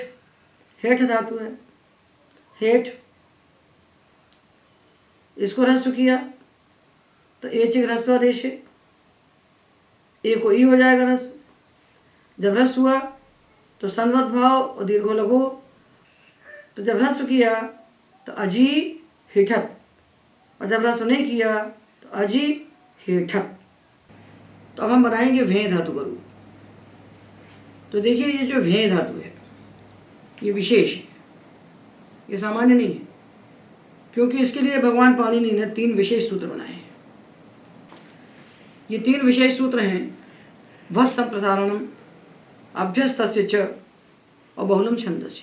हेठ धातु है, हेठ, इसको ह्रस्व किया तो एचिक ह्रस्वादेश है, ए को ई हो जाएगा ह्रस्व। जब ह्रस्व हुआ तो संवत भाव और दीर्घो लघु। तो जब ह्रस्व किया तो अजी हिठत, और जब ह्रस्व नहीं किया तो अजी हेठत। तो अब हम बनाएंगे भें धातु का रूप। तो देखिए ये जो भें धातु है ये विशेष है, ये सामान्य नहीं है, क्योंकि इसके लिए भगवान पाणिनि ने 3 विशेष सूत्र बनाए हैं। ये 3 विशेष सूत्र हैं वस् संप्रसारणम, अभ्यस्तस्य च और बहुलम छंदस्य।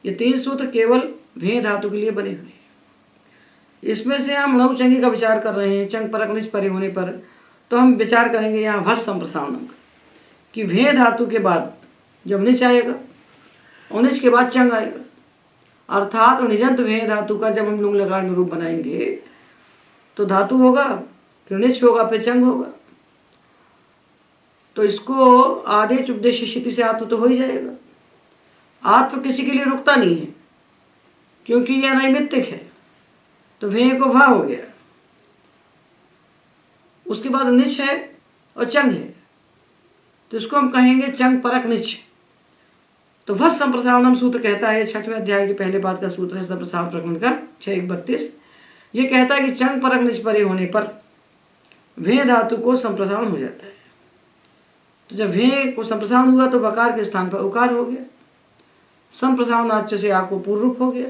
ये 3 सूत्र केवल भें धातु के लिए बने हुए हैं। इसमें से हम लघु चंगी का विचार कर रहे हैं, चंग परक निच परे होने पर। तो हम विचार करेंगे यहाँ वस् संप्रसारणम कि भें धातु के बाद जब निच आएगा और निच के बाद चंग आएगा, अर्थात निजंत भें धातु का जब हम लुंग लकार में रूप बनाएंगे तो धातु होगा, फिर निच होगा, फिर चंग होगा। तो इसको आदेश उपदेश स्थिति से आत्व तो हो ही जाएगा। आत्व किसी के लिए रुकता नहीं है, क्योंकि यह नैमित्तिक है। तो वे को भा हो गया। उसके बाद निच है और चंग है, तो इसको हम कहेंगे चंग परक निच। तो वह संप्रसारणम सूत्र कहता है, 6वें अध्याय के पहले पाद का सूत्र है संप्रसारण प्रकरण का 6:31। ये कहता है कि चंग परक निच परे होने पर वे धातु को संप्रसारण हो जाता है। तो जब वे को संप्रसारण हुआ तो वकार के स्थान पर उकार हो गया, संप्रसारण आच्य से आपको पूर्व रूप हो गया,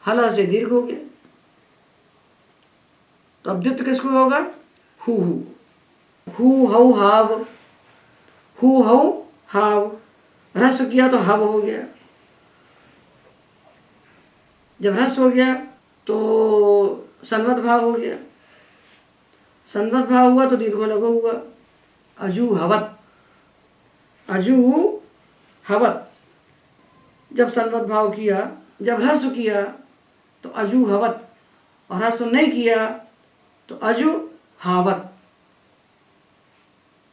हला से दीर्घ हो गया। तो अब द्वित्व किसको होगा? हु हऊ हाव, हु हऊ हाव। ह्रस्व किया तो हव हो गया। जब ह्रस्व हो गया तो संवत भाव हो गया, संवत भाव हुआ तो दीर्घ लघु हुआ, अजू हवत, अजू हवत। जब संवत भाव किया, जब ह्रस्व किया तो अजू हवत, और ह्रस्व नहीं किया तो अजू हावत।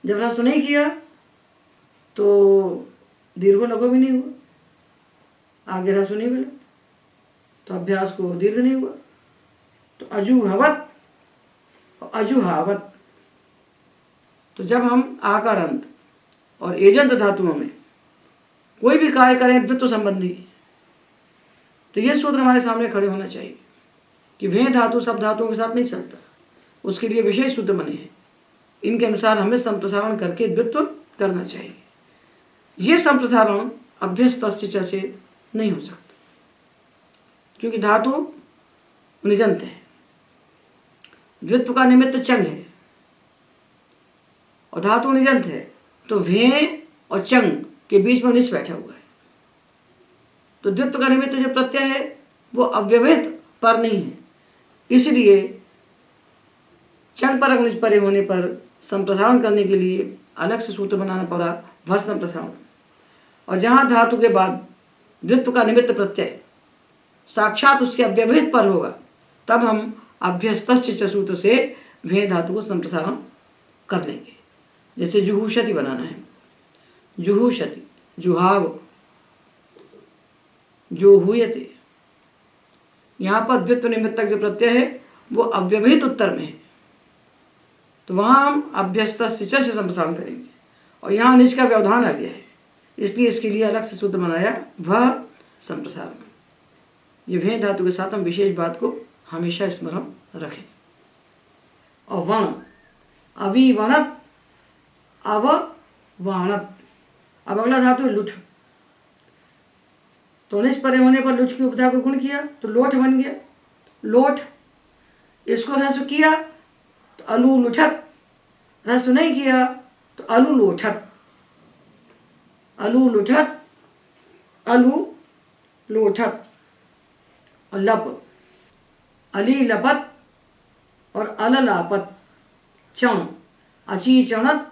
जब ह्रस्व नहीं किया तो दीर्घ लघु भी नहीं हुआ, आगे ह्रस्व नहीं मिला तो अभ्यास को दीर्घ नहीं हुआ, तो अजू हवत और अजू हावत। तो जब हम आकार अंत और एजंत धातुओं में कोई भी कार्य करें द्वित्व संबंधी, तो ये सूत्र हमारे सामने खड़े होना चाहिए कि वे धातु सब धातुओं के साथ नहीं चलता, उसके लिए विशेष सूत्र बने हैं। इनके अनुसार हमें संप्रसारण करके द्वित्व करना चाहिए। ये संप्रसारण अभ्यस्त से नहीं हो सकता, क्योंकि धातु निजंत है। द्वित्व का निमित्त चंग है और धातु निजंत है, तो वे और चंग के बीच में निच बैठा हुआ है। तो द्वित्व का निमित्त जो प्रत्यय है वो अव्यवहित पर नहीं है, इसलिए चंग परक निच परे होने पर संप्रसारण करने के लिए अलग से सूत्र बनाना पड़ा, भर संप्रसारण। और जहाँ धातु के बाद द्वित्व का निमित्त प्रत्यय साक्षात उसके अव्यवहित पर होगा, तब हम अभ्यस्तस्य सूत्र से वे धातु को संप्रसारण कर लेंगे। जैसे जुहूषति बनाना है, जुहूषति, जुहाव, जो हुयते। यहाँ पर द्वित्व निमित्तक जो प्रत्यय है वो अव्यवहित उत्तर में है, तो वहाँ हम अभ्यस्तस्य से संप्रसारण करेंगे। और यहाँ निज का व्यवधान आ गया है, इसलिए इसके लिए अलग से सूत्र बनाया, वह संप्रसारण। ये वे धातु के साथ हम विशेष बात को हमेशा स्मरण रखें। और वण, अविवणत, अववाणत। अब अगला धातु है लुठ। तो निज परे होने पर लुठ की उपधा को गुण किया तो लोठ बन गया, लोठ। इसको ह्रस्व किया तो अलू लुठत, ह्रस्व नहीं किया तो अलू लोठत, अलू लुठत, अलू लोठत। और लप, अली लपत और अललापत। चण, अची चणत,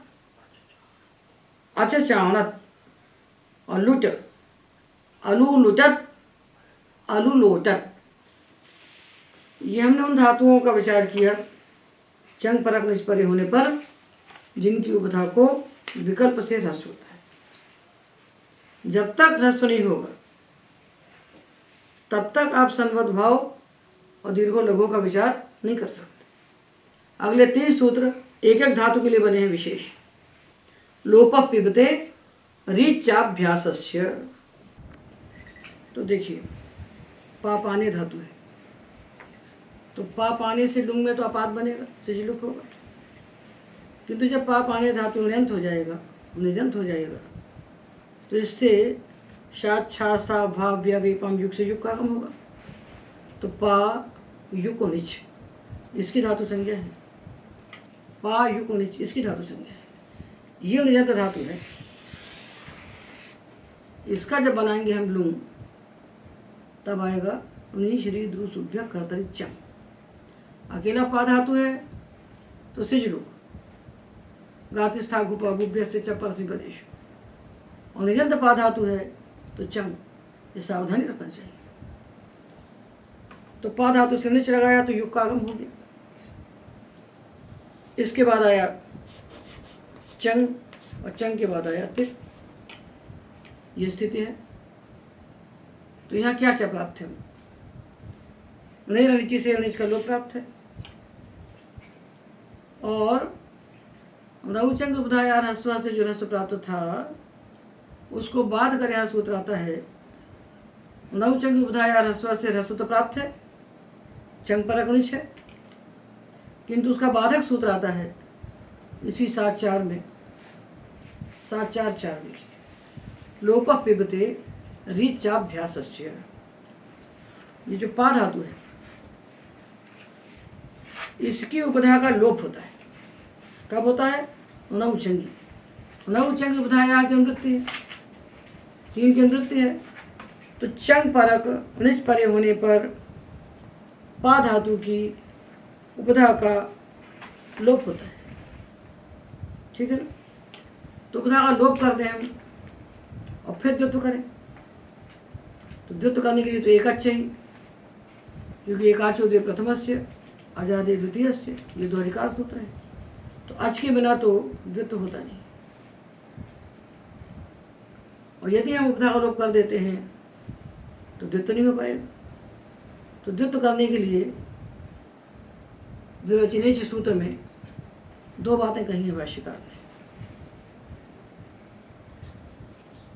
अचचाणत। और लुट, अलू लुटत, अलू लोटत। ये हमने उन धातुओं का विचार किया चंग परक निज परे होने पर जिनकी उपधा को विकल्प से ह्रस्व होता है। जब तक ह्रस्व नहीं होगा तब तक आप संवत भाव और दीर्घो लघु का विचार नहीं कर सकते। अगले 3 सूत्र एक एक धातु के लिए बने हैं विशेष। लोप पिबते रीचाभ्यासस्य। तो देखिए, पापाने धातु है, तो पापाने से लुंग में तो अपात बनेगा, सिजलुक होगा। किंतु जब पापाने धातु निजंत हो जाएगा, निजंत हो जाएगा, तो इससे शात छा सा भा व्य विपम युग से युग का आगम होगा। तो पा युको निच इसकी धातु संज्ञा है, पा युको निच इसकी धातु संज्ञा है। ये निजंत धातु है, इसका जब बनाएंगे हम लुंग तब आएगा उन्हीं श्री द्रुसुभ्य कर्तरि चम। अकेला पा धातु है तो सिजलुक, गातिस्था गुपा बुभ्य से चपर प्रदेश। और निजंत पा धातु है तो चंग, ये सावधानी रखना चाहिए। तो पा धातु से निच लगाया तो युग का आगम हो गया। इसके बाद आया चंग और चंग के बाद आया तिर। ये स्थिति है। तो यहाँ क्या क्या प्राप्त है? नहीं रणिति से नीच का लोप प्राप्त है। और नौचंग उपधायार ह्रस्व से जो ह्रस्व प्राप्त था उसको बाध कर यहाँ सूत्र आता है। नौचंग उपधायार ह्रस्व से ह्रस्व तो प्राप्त है, चंग पर अग्निश है, किंतु उसका बाधक सूत्र आता है इसी 7-4 में, 7-4-4 देखिए, लोप पिबते रीचाभ्यासस्य। ये जो पा धातु है इसकी उपधा का लोप होता है। कब होता है? नौचंगी। नौचंगी उपधाया की निवृत्ति है, 3 की निवृत्ति है, तो चंग परक निज परे होने पर पा धातु की उपधा का लोप होता है। ठीक है ना? तो उपधा का लोप कर दें हम और फिर द्वित्व करें, तो द्वित्व करने के लिए तो एकाच चाहिए, क्योंकि एकाचो द्वे प्रथमस्य अजादे द्वितीयस्य, ये दो अधिकार सूत्र है। तो अच के बिना तो द्वित्व होता नहीं। और यदि हम उपधा का लोप कर देते हैं तो द्वित्व नहीं हो पाएगा। तो द्वित्व करने के लिए विरोचनीय सूत्र में 2 बातें कही हैं भाष्यकार ने।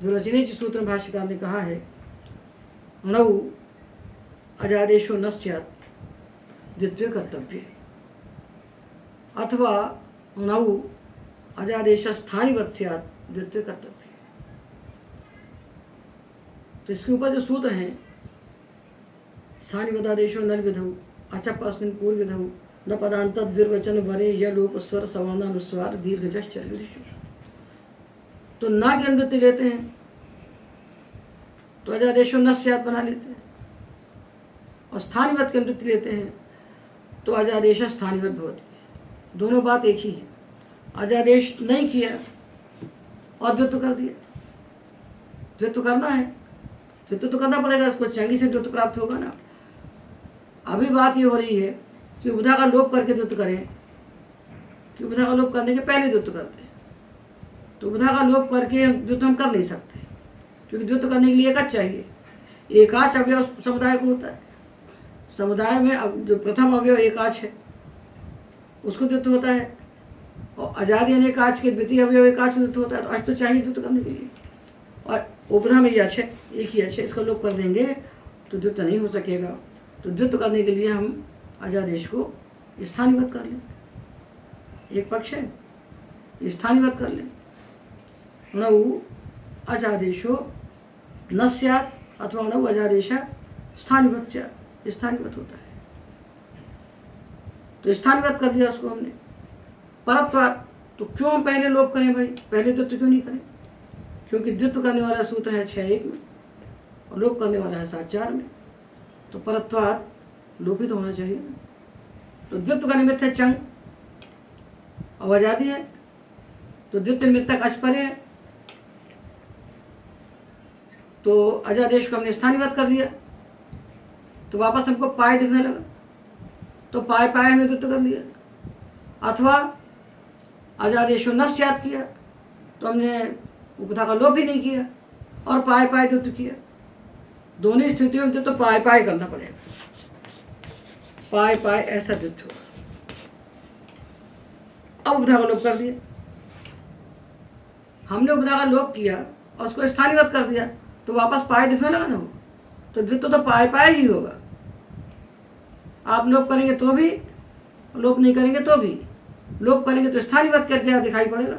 विरोचनीय सूत्र में भाष्यकार ने कहा है नौ अजादेशो न स्यात् द्वित्वे कर्तव्य, अथवा नौ अजादेश स्थानिवत् स्यात् द्वित्वे कर्तव्य। तो इसके ऊपर जो सूत्र हैं, स्थानिवदादेशो नल विधौ अचप अस्मिन् पूर्व विधौ न पदांत द्विर्वचन वरे यलोप स्वर सवर्णानुस्वार दीर्घ जश्च चर्विषु, तो ना की अनुवृत्ति लेते हैं तो अजादेशो न स्यात् बना लेते हैं, और स्थानिवत की अनुवृत्ति लेते हैं तो अजादेश स्थानिवत भवति। दोनों बात एक ही है। अजादेश नहीं किया और द्वित्व कर दिया। द्वित्व करना है, द्वित्व तो करना पड़ेगा, इसको चंगी से द्वित्व प्राप्त होगा ना। अभी बात ये हो रही है कि उपधा का लोप करके द्वित्व करें, कि उपधा का लोप करने के पहले द्वित्व करते हैं। तो उपधा का लोप करके द्वित्व हम कर नहीं सकते, क्योंकि द्वित्व करने के लिए एकाच चाहिए। एकाच अवयव समुदाय को होता है। समुदाय में अब जो प्रथम अवयव एकाच है उसको द्वित्व होता है, और अजादि अनेकाच के द्वितीय अवयव एकाच में द्वित्व होता है। तो आज तो चाहिए द्वित्व करने के लिए, और उपधा में ये अच्छे एक ही अच्छे, इसका लोप कर देंगे तो द्वित्व नहीं हो सकेगा। तो द्वित्व करने के लिए हम अजादेश को स्थानिवत कर लें। एक पक्ष है, स्थानिवत कर लें। नौ अजादेशो न स्यात् अथवा नौ अजादेशा स्थानिवत स्यात्, स्थानिवत होता है। तो स्थानिवत कर दिया उसको हमने। परत्वात्, तो क्यों हम पहले लोप करें भाई, पहले द्वित्व क्यों नहीं करें? क्योंकि द्वित्व करने वाला सूत्र है 6-1 में और लोप करने वाला है 7-4 में। तो परत्वात् लोपित होना चाहिए ना। तो द्वित्व का निमित्त है चंग और आजादी है, तो द्वित्व निमित्तक अच परे है, तो अजादेश को हमने स्थानिवत कर लिया, तो वापस हमको पाए दिखने लगा, तो पाए पाए हमने द्वित्व कर लिया। अथवा अजादेशो न स्यात् किया तो हमने उपधा का लोप ही नहीं किया और पाए पाए द्वित्व किया। दोनों स्थितियों में तो पाए पाए करना पड़ेगा, पाए पाए ऐसा द्वित्व होगा। अब उपधा का लोप कर दिया हमने, उपधा का लोप किया और उसको स्थानिवत कर दिया, तो वापस पाए दिखने लगा ना, तो द्वित्व तो पाए पाए ही होगा। आप लोप करेंगे तो भी, लोप नहीं करेंगे तो भी। लोप करेंगे तो स्थानिवत करके दिखाई पड़ेगा,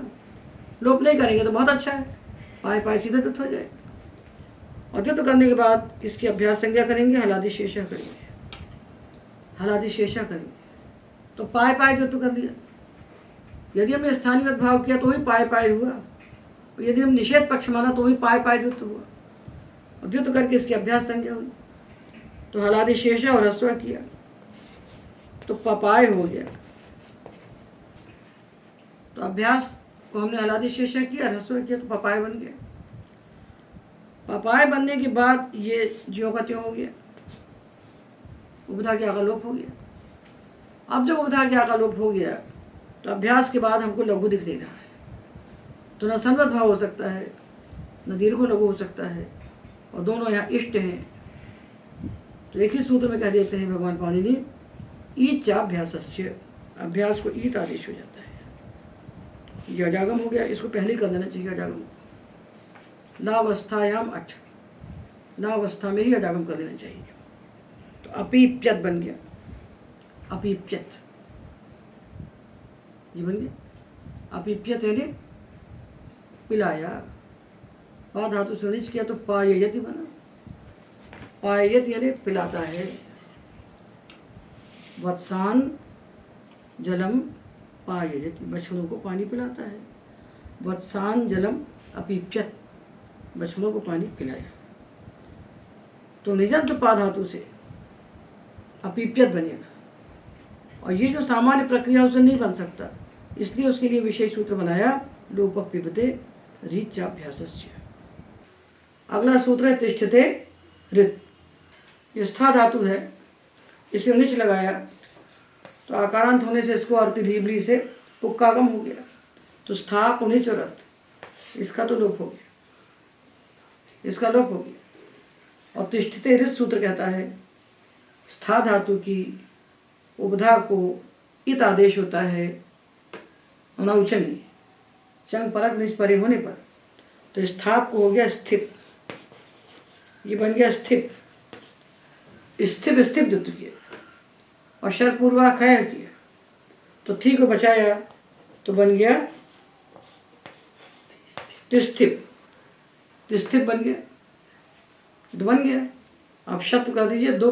लोप नहीं करेंगे तो बहुत अच्छा है, पाए पाए सीधे द्वित्व हो जाएगा। और द्वित्व करने के बाद इसकी अभ्यास संज्ञा करेंगे, हलादि शेषा करेंगे, हलादि शेषा करेंगे, तो पाए पाए द्वित्व कर लिया। यदि हमने स्थानिवत भाव किया तो ही पाए पाए हुआ, यदि हम निषेध पक्ष माना तो ही पाए पाए द्वित्व हुआ। और द्वित्व करके इसकी अभ्यास संज्ञा हुई, तो हलादि शेषा और ह्रस्व किया तो पपाय हो गया। तो अभ्यास को हमने हलादि शेषा किया, ह्रस्व किया, तो पपाय बन गया। पपाय बनने के बाद ये ज्यों का त्यों हो गया, उपधा के आका लोप हो गया। अब जब उपधा के आका लोप हो गया तो अभ्यास के बाद हमको लघु दिख नहीं रहा है, तो न संवत भाव हो सकता है न दीर्घो लघु हो सकता है, और दोनों यहाँ इष्ट हैं, तो एक ही सूत्र में कह देते हैं भगवान पाणिनि, ईट चाभ्यासस्य, अभ्यास को ईट आदेश हो जाता है। ये अजागम हो गया, इसको पहले ही कर देना चाहिए अजागम। लावस्थायाम अठ, लावस्था में ही अजागम कर देना चाहिए। तो अपीप्यत बन गया, अपीप्यत ये बन गया। अपीप्यत यानी पिलाया, पा धातु से निच किया तो पाययति बना। पाययत यानी पिलाता है। वत्सान जलम पाययति, बछड़ों को पानी पिलाता है। वत्सान जलम अपीप्यत, बछड़ों को पानी पिलाया। तो निजंत पा धातु से अपीप्यत बनेगा। और ये जो सामान्य प्रक्रिया उससे नहीं बन सकता, इसलिए उसके लिए विशेष सूत्र बनाया, लोप पिबते रीचाभ्यासस्य। अगला सूत्र है तिष्ठते ऋत। ये स्था धातु है, इसे निच लगाया तो आकारांत होने से इसको अर्थ धीबली से पुक्कागम हो गया। तो स्था पुनिच और अर्थ, इसका तो लोप हो गया, इसका लोप हो गया। और तिष्ठते ऋत सूत्र कहता है स्था धातु की उपधा को इत आदेश होता है अनौचंगी, चंग परक निच परे होने पर। तो स्थाप को हो गया स्थिप, ये बन गया स्थिप। स्थिप स्थिप धातु किया और शर पूर्वा खय किया तो थी को बचाया तो बन गया तिस्थिप। तिस्थिप बन गया, तो बन गया। आप शत्व कर दीजिए दो,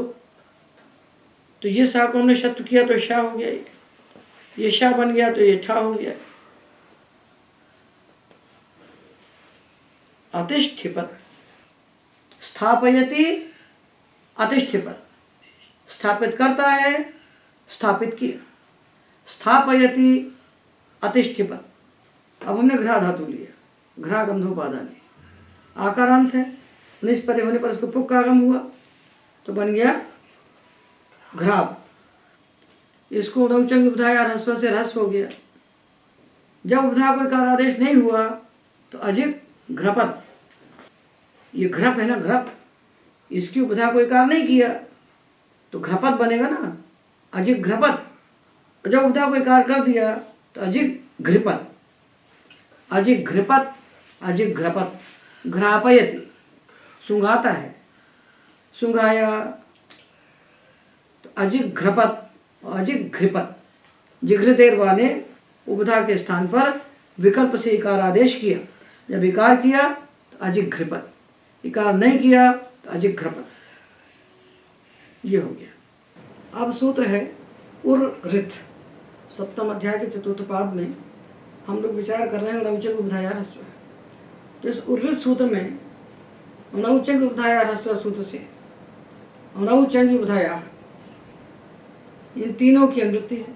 तो ये सा को हमने शत्व किया तो शाह हो गया, ये शाह बन गया तो ये ठा हो गया। अतिष्ठिपत, स्थापयति अतिष्ठिपत, स्थापित करता है, स्थापित किया। स्थापयति अतिष्ठिपत। अब हमने घ्रा धातु लिया, घ्रा गंधोपादानी, आकारांत है, निष्परे होने पर उसको पुक आगम हुआ तो बन गया घ्राव। इसको नौचंग उपधाया ह्रस्व से ह्रस्व हो गया। जब उपधा कोई कार आदेश नहीं हुआ तो अजिक घ्रपत, ये घ्रप है ना, घ्रप, इसकी उपधा कोई कार नहीं किया तो घ्रपत बनेगा ना, अजिक घ्रपत। जब उपधा कोई कार कर दिया तो अजिक घृपत, अजिक घृपत, अजिक घ्रपत। घ्रापयति, सुंघाता है, सुंघाया तो अजिक घ्रपत और अजिक घृपत। जिघ्रतेर्वा ने उपधा के स्थान पर विकल्प से इकार आदेश किया। जब इकार किया तो अजिक घृपत, इकार नहीं किया तो अजिक घ्रपत। ये हो गया। अब सूत्र है उर ऋत। सप्तम अध्याय के चतुर्थ पाद में हम लोग विचार कर रहे हैं अनौचक उपधाया ह्रस्व। तो इस उर्वृत सूत्र में अनौचक उपधाया ह्रस्व सूत्र से अनौचक उपधाया, इन तीनों की अनुवृत्ति है।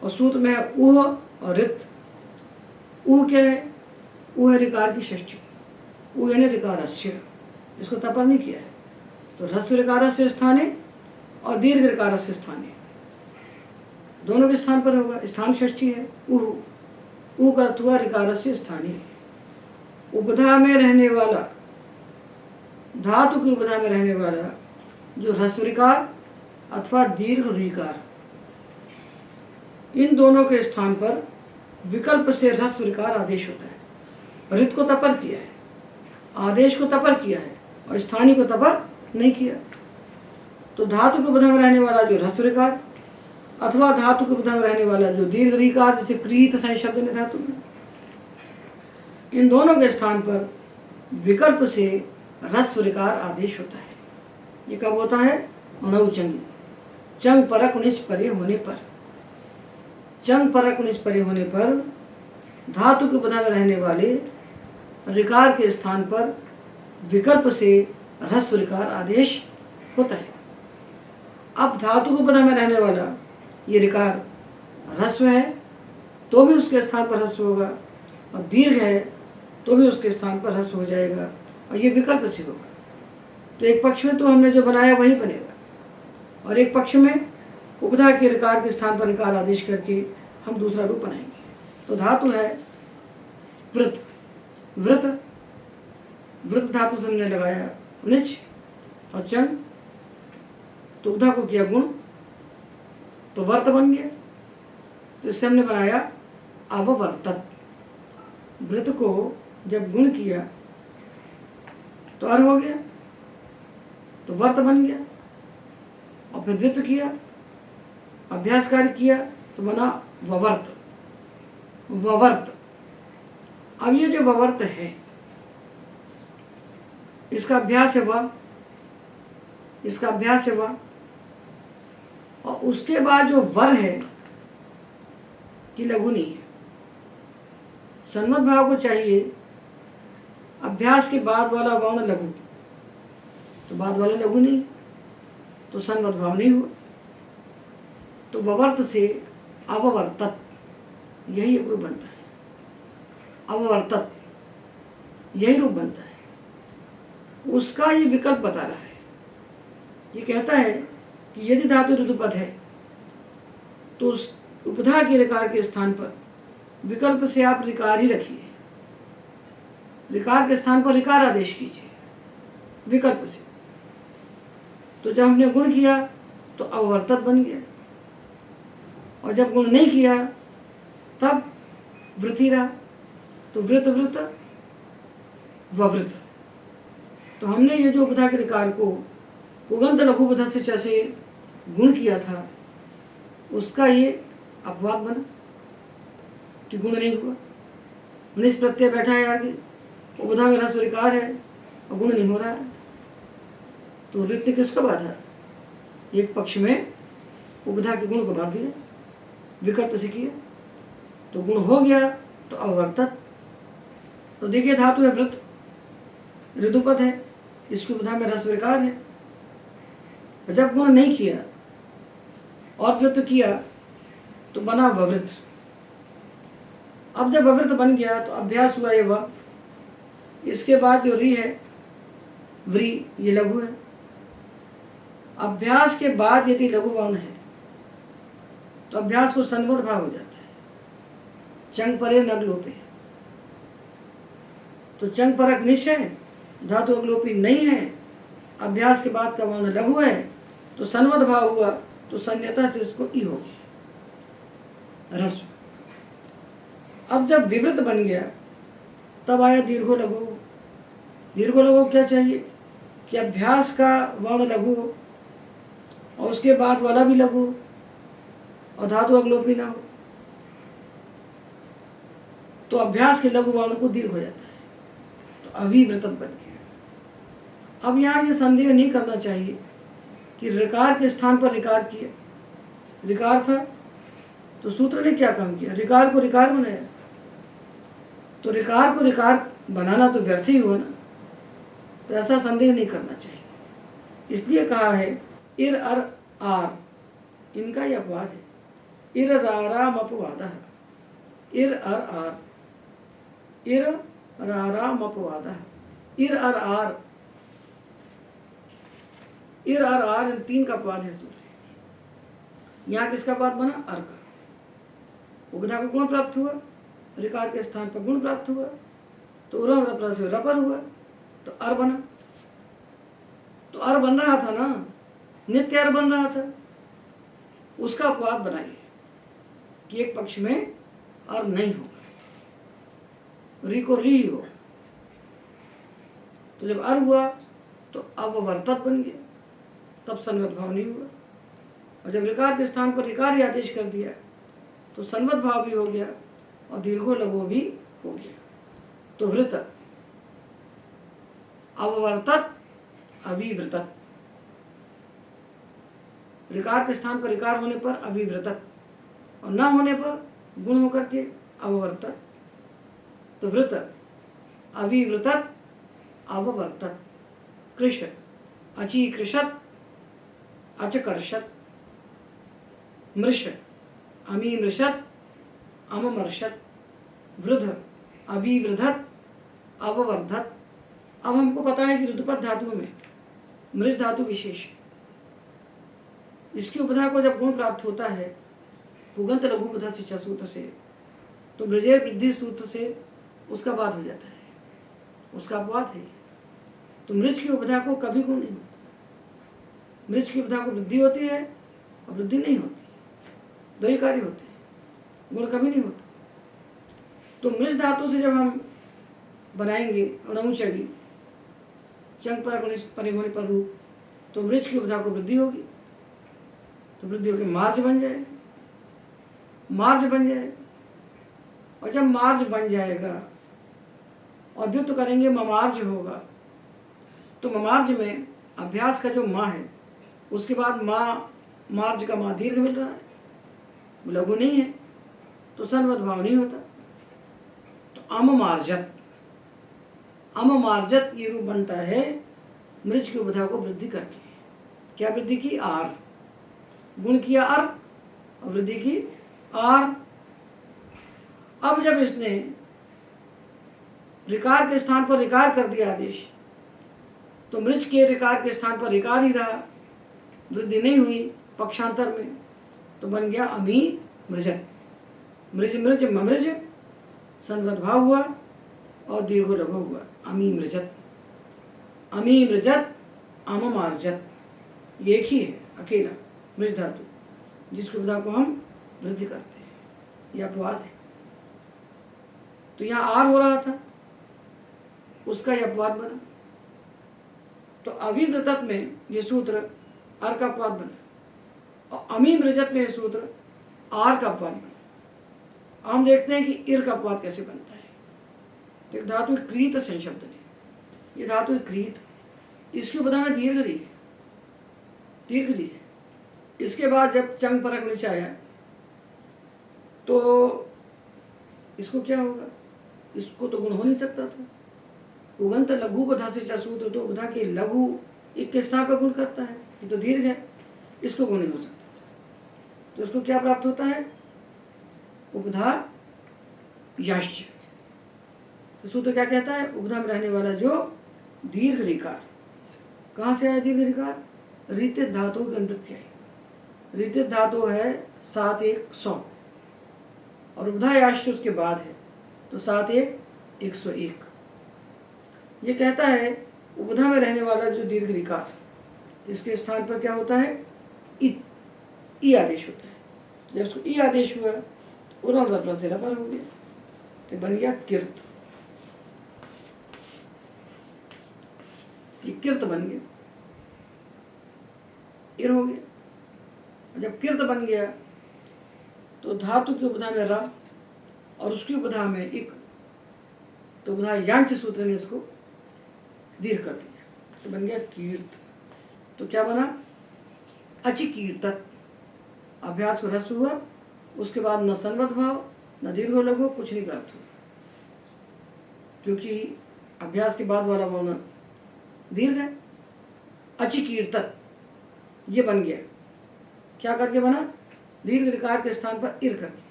और सूत्र में है ऊह और ऋत। ऊह क्या है? ऊह है ऋकार की षष्ठी, ऊह यानी ऋकारस्य, इसको तपर नहीं किया है। तो ह्रस्व ऋकारस्य स्थाने और दीर्घ ऋकारस्य स्थाने, दोनों के स्थान पर होगा। स्थान षष्ठी है ऊह, ऊह का अर्थ हुआ ऋकारस्य स्थानीय। उपधा में रहने वाला, धातु की उपधा में रहने वाला जो ह्रस्व ऋकार अथवा दीर्घ ऋकार, इन दोनों के स्थान पर विकल्प से ह्रस्व ऋकार आदेश होता है। ऋत को तपर किया है, आदेश को तपर किया है और स्थानीय को तपर नहीं किया। तो धातु की उपधा में रहने वाला जो ह्रस्व ऋकार अथवा धातु की उपधा में रहने वाला जो दीर्घ ऋकार, जैसे क्रीत सं शब्द ने धातु में, इन दोनों के स्थान पर विकल्प से ह्रस्व ऋकार आदेश होता है। ये कब होता है? अनौचंगी, चंग परक निच परे होने पर। चंग परक निच परे होने पर धातु की उपधा में रहने वाले ऋकार के स्थान पर विकल्प से ह्रस्व ऋकार आदेश होता है। अब धातु की उपधा में रहने वाला ये ऋकार ह्रस्व है तो भी उसके स्थान पर ह्रस्व होगा, और दीर्घ है तो भी उसके स्थान पर ह्रस्व हो जाएगा, और ये विकल्प से होगा। तो एक पक्ष में तो हमने जो बनाया वही बनेगा, और एक पक्ष में उपधा के ऋकार के स्थान पर ऋकार आदेश करके हम दूसरा रूप बनाएंगे। तो धातु है वृत। वृत धातु से हमने लगाया निच और चंग तो उपधा को किया गुण, तो वर्त बन गया। तो इससे हमने बनाया अववर्तत। वृत्त को जब गुण किया तो अर हो गया, तो वर्त बन गया। और फिर द्वित्व किया, अभ्यास कार्य किया, तो बना ववर्त। ववर्त। अब ये जो ववर्त है, इसका अभ्यास है वह, इसका अभ्यास है वह, और उसके बाद जो वर है कि लघु नहीं है। सन्मत भाव को चाहिए अभ्यास के बाद वाला वर्ण लघु, तो बाद वाला लघु नहीं, तो सन्मत भाव नहीं हुआ। तो ववर्त से अववर्तत, यही एक रूप बनता है। अववर्तत यही रूप बनता है। उसका ये विकल्प बता रहा है। ये कहता है कि यदि धातु ऋतुपद है तो उस उपधा के ऋकार के स्थान पर विकल्प से आप ऋकार ही रखिए। ऋकार के स्थान पर ऋकार आदेश कीजिए विकल्प से। तो जब हमने गुण किया तो अववर्तत बन गया, और जब गुण नहीं किया तब वृत्ति रहा, तो वृत वृत ववृत। तो हमने ये जो उपधा के ऋकार को उगंत लघु उपधा से जैसे गुण किया था, उसका ये अपवाद बना कि गुण नहीं हुआ। निस प्रत्यय बैठा है आगे, उपधा में रस विकार है और गुण नहीं हो रहा है, तो वृत्ति किसको बाधा? एक पक्ष में उपधा के गुण को बांध दिया, विकल्प से किया, तो गुण हो गया, तो अवर्तत। तो देखिए धातु है वृत्त, ऋतुपद है, इसकी उपधा में रस विकार है। जब गुण नहीं किया और वृत्त किया तो बना ववृत। अब जब ववृत बन गया तो अभ्यास हुआ ये व, इसके बाद जो री है व्री, ये लघु है। अभ्यास के बाद यदि लघु वर्ण है तो अभ्यास को सन्मत भाव हो जाता है। चंग परे नग लोपे, तो चंग परक निश है, धातु अगलोपी नहीं है, अभ्यास के बाद का वर्ण लघु है, तो सन्मत भाव हुआ, तो संयता से इसको ई हो गया रस्व। अब जब विवृत बन गया तब आया दीर्घो लघु। दीर्घो लघु क्या चाहिए कि अभ्यास का वर्ण लघु हो और उसके बाद वाला भी लघु और धातु अगलोपी ना हो, तो अभ्यास के लघु वर्ण को दीर्घ हो जाता है, तो अविव्रतम बन गया। अब यहाँ ये संदेह नहीं करना चाहिए कि ऋकार के स्थान पर ऋकार किया, ऋकार था तो सूत्र ने क्या काम किया, ऋकार को ऋकार बनाया, तो ऋकार को ऋकार बनाना तो व्यर्थ ही हुआ ना, तो ऐसा संदेह नहीं करना चाहिए। इसलिए कहा है इर अर आर, इनका यह अपवाद है। इर राराम अपवाद, इर अर आर, इर राराम अपवाद, इर अर आर, इर अर आर, इन तीन का अपवाद है सूत्र। यहाँ किसका अपवाद बना? अर का। उपधा को गुण प्राप्त हुआ, ऋकार के स्थान पर गुण प्राप्त हुआ, तो उरंग रपरा से रपर हुआ, तो अर बना। तो अर बन रहा था ना, नित्य अर बन रहा था, उसका अपवाद बनाइए कि एक पक्ष में अर नहीं होगा, री को री ही होगा। तो जब अर हुआ तो अववर्तत बन गया, तब सन्मत भाव नहीं हुआ। और जब ऋकार के स्थान पर ऋकार ही आदेश कर दिया तो सन्मत भाव भी हो गया और दीर्घो लघु भी हो गया। तो वृत अववर्तत अविव्रतत, ऋकार के स्थान पर ऋकार होने पर अविव्रतत और न होने पर गुण होकर के अववर्तत। तो वृत अविव्रतत अववर्तत। कृष अचीकृषत अचकर्षत। मृष अमीमृषत अममर्षत। वृद्ध अविवृधत अववर्धत। अब हमको पता है कि ऋतुपद धातुओं में मृष धातु विशेष है। इसकी उपधा को जब गुण प्राप्त होता है पुगंत लघु उपधा शिक्षा सूत्र से, तो ब्रजेर वृद्धि सूत्र से उसका बात हो जाता है, उसका अपवाद है। तो मृष की उपधा को कभी गुण नहीं होता, मृज की उपधा को वृद्धि होती है और वृद्धि नहीं होती, दो ही कार्य होते हैं, गुण कभी नहीं होता। तो मृज धातु से जब हम बनाएंगे अणुचगी चंग पर परे होने पर रूप, तो मृज की उपधा को वृद्धि होगी, तो वृद्धि होकर मार्ज बन जाएगा, मार्ज बन जाएगा। और जब मार्ज बन जाएगा और द्वित करेंगे ममार्ज होगा, तो ममार्ज में अभ्यास का जो माँ है उसके बाद माँ मार्ज का माँ दीर्घ मिल रहा है, लघु नहीं है, तो सन्वत भाव नहीं होता। तो अममार्जत, अममार्जत ये रूप बनता है मृज की उपधा को वृद्धि करके। क्या वृद्धि की? आर, गुण किया अर और वृद्धि की आर। अब जब इसने ऋकार के स्थान पर ऋकार कर दिया आदेश, तो मृज के ऋकार के स्थान पर ऋकार ही रहा, वृद्धि नहीं हुई पक्षांतर में, तो बन गया अमी मृजत। मृज मृज ममृज सन्वत भाव हुआ और दीर्घ लघु हुआ, अमी मृजत। अमी मृजत अममार्जत, ये एक ही है अकेला मृज धातु, जिसकी उपधा को हम वृद्धि करते हैं, यह अपवाद है। तो यहाँ आर हो रहा था, उसका यह अपवाद बना। तो अभिव्रतत में ये सूत्र आर का अपवाद बना और अमी मृजत में ये सूत्र आर का अपवाद बना। हम देखते हैं कि इर का अपवाद कैसे बनता है। तो एक धातु क्रीत संशब्द है, ये धातु क्रीत, इसकी उपधा में दीर्घ री है, दीर्घ री है। इसके बाद जब चंग पर नीचे आया तो इसको क्या होगा? इसको तो गुण हो नहीं सकता था। उगंत लघु उपधा से सूत्र, तो उपधा के लघु एक के स्थान पर गुण करता है, ये तो दीर्घ है, इसको गुण नहीं हो सकता था। तो इसको क्या प्राप्त होता है? उपधा याश्च। तो सूत्र क्या कहता है? उपधा में रहने वाला जो दीर्घ ऋकार, कहाँ से आया दीर्घ ऋकार? रीतित धातु की अनुवृत्ति आई। रीतित धातु है 7 1 100 और उपधा याश्च उसके बाद है, तो 7 1 101। ये कहता है उपधा में रहने वाला जो दीर्घ ऋकार, इसके स्थान पर क्या होता है? ई आदेश होता है। जब उसको ई आदेश हुआ तो उरल रपरा से रपर हो गया, तो बन गया किर्त। ये किर्त बन गया, इर हो गया। जब किर्त बन गया तो धातु की उपधा में र और उसकी उपधा में इक, तो उपधा यांच सूत्र ने इसको दीर्घ कर दिया, तो बन गया कीर्त। तो क्या बना? अचिकीर्तत। अभ्यास को ह्रस्व हुआ, उसके बाद न सन्वत भाव न दीर्घ लघु कुछ नहीं प्राप्त हुआ, क्योंकि अभ्यास के बाद वाला वर्ण दीर्घ है। अचिकीर्तत ये बन गया, क्या करके बना? दीर्घ ऋकार के स्थान पर इर करके।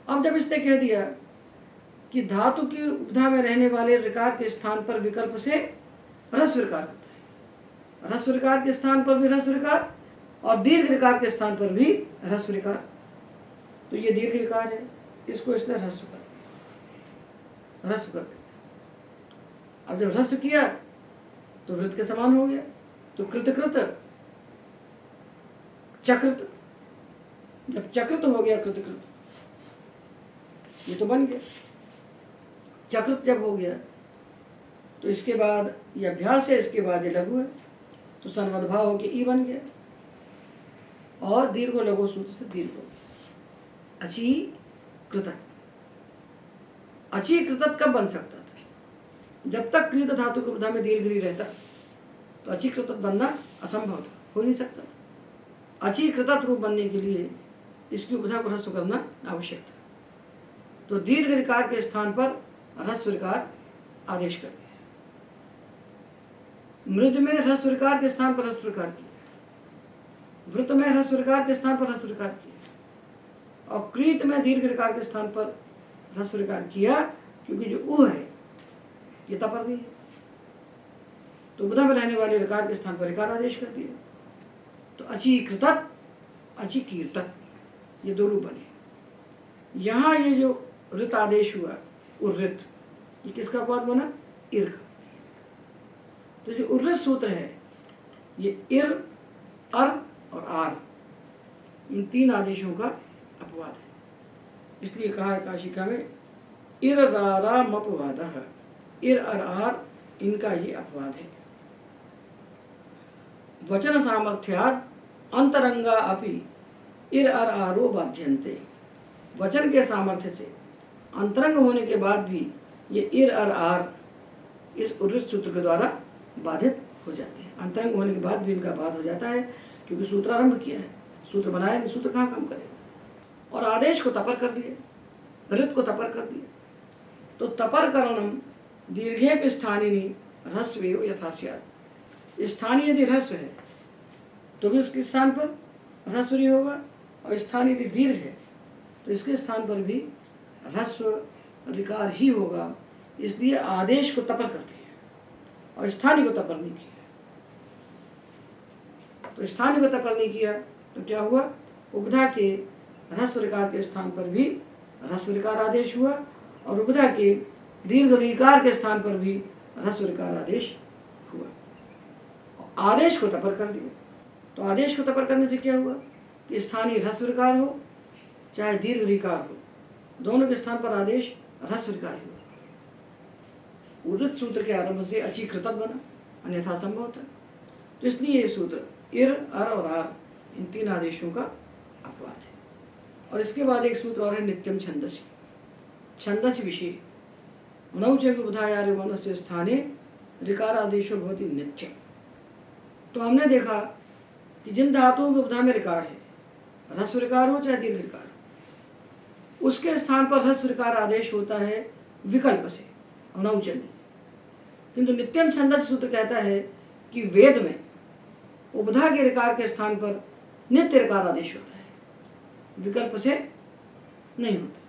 अब जब इसने कह दिया कि धातु की उपधा में रहने वाले ऋकार के स्थान पर विकल्प से ह्रस्व ऋकार होता है, ह्रस्व ऋकार के स्थान पर भी ह्रस्व ऋकार और दीर्घ ऋकार के स्थान पर भी ह्रस्व ऋकार, तो ये दीर्घ ऋकार है, इसको इसने ह्रस्व कर दिया, ह्रस्व कर दिया। अब जब ह्रस्व किया तो वृत्त के समान हो गया, तो कृतकृत चकृत, जब चकृत हो गया कृतकृत, ये तो बन गया। चकृत जब हो गया तो इसके बाद ये अभ्यास है, इसके बाद ये लघु है, तो सन्वत भाव होकर ई बन गया और दीर्घ लघु सूत्र से दीर्घ हो गया। अची कृतक। अची कृतक कब बन सकता था? जब तक कृत धातु की उपधा में दीर्घ रहता तो अची कृतक बनना असंभव था, हो नहीं सकता था। अची कृतक रूप बनने के लिए इसकी उपधा को ह्रस्व करना आवश्यक था, तो दीर्घ ऋकार के स्थान पर ह्रस्व ऋकार आदेश कर दिया। मृज में ह्रस्व ऋकार के स्थान पर ह्रस्व ऋकार किया, वृत्त में ह्रस्व ऋकार के स्थान पर ह्रस्व ऋकार किया और कृत में दीर्घ ऋकार के स्थान पर ह्रस्व ऋकार किया, क्योंकि जो उ है ये तपर भी है, तो उपधा में रहने वाले ऋकार के स्थान पर ऋकार आदेश कर दिया। तो अची कृतक अची कीर्तक ये दो रूप बने। यहाँ ये जो ऋत आदेश हुआ उर्वृत, ये किसका अपवाद बना? इर का। तो जो उर्वृत सूत्र है ये इर, अर और आर, इन 3 आदेशों का अपवाद है। इसलिए कहा है काशिका में इर रारा मपवादः, इर अर आर इनका ये अपवाद है। वचन सामर्थ्याद अंतरंगा अपि इर अर आरो बाध्यन्ते, वचन के सामर्थ्य से अंतरंग होने के बाद भी ये इर अर आर इस उर्वृत सूत्र के द्वारा बाधित हो जाते हैं। अंतरंग होने के बाद भी इनका बाध हो जाता है, क्योंकि सूत्रारंभ किया है, सूत्र बनाया नहीं, सूत्र कहाँ काम करेगा। और आदेश को तपर कर दिए, ऋत को तपर कर दिए, तो तपर करणम दीर्घे स्थानिनी ह्रस्वेव यथा स्यात्। स्थानीय यदि ह्रस्व है तो भी इसके स्थान पर ह्रस्व नहीं होगा, और स्थान यदि दीर्घ है तो इसके स्थान पर भी ह्रस्व ऋकार ही होगा। इसलिए आदेश को तपर करते हैं और स्थानीय को तपर नहीं किया। तो स्थानीय को तपर नहीं किया तो क्या हुआ, उपधा के ह्रस्व ऋकार के स्थान पर भी ह्रस्व ऋकार आदेश हुआ, और उपधा के दीर्घ ऋकार के स्थान पर भी ह्रस्व ऋकार आदेश हुआ। आदेश को तपर कर दिया, तो आदेश को तपर करने से क्या हुआ कि स्थानीय ह्रस्व ऋकार हो चाहे दीर्घ ऋकार हो, दोनों के स्थान पर आदेश ह्रस्व ऋकार हुआ। उर्वृत सूत्र के आरंभ से अची कृतक बना, अन्यथा संभव था। तो इसलिए ये सूत्र इर, अर और आर इन 3 आदेशों का अपवाद है। और इसके बाद एक सूत्र और है नित्यम छंदसी, छंदसी विषय नौचंग बुधायार्य मनस्य स्थाने ऋकार आदेशो भवति नित्यम। तो हमने देखा कि जिन धातुओं के उपधा में ऋकार है, ह्रस्व ऋकार हो चाहे दीर्घ ऋकार, उसके स्थान पर ह्रस्व ऋकार आदेश होता है विकल्प से, नौचंदी। किंतु नित्यम छंदस सूत्र कहता है कि वेद में उपधा के ऋकार के स्थान पर नित्य ऋकार आदेश होता है, विकल्प से नहीं होता।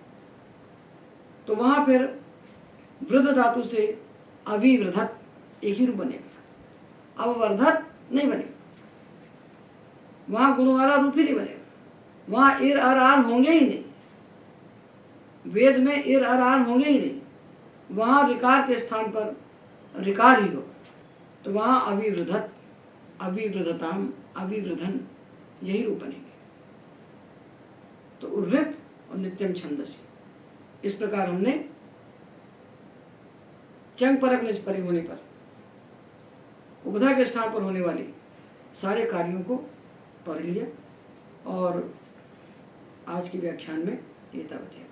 तो वहां फिर वृद्ध धातु से अविवृधत एक ही रूप बनेगा, अववर्धत नहीं बनेगा, वहां गुण वाला रूप ही नहीं बनेगा, वहां इर अर आर होंगे ही नहीं, वेद में इर अर आर होंगे ही नहीं, वहां ऋकार के स्थान पर ऋकार ही हो। तो वहां अविवृधत, अविवृधताम, अविवृधन यही रूप बनेंगे। तो उर्वृत और नित्यम छंदसी, इस प्रकार हमने चंग परक निष्परि होने पर उपधा के स्थान पर होने वाले सारे कार्यों को पढ़ लिया, और आज के व्याख्यान में ये तावत है।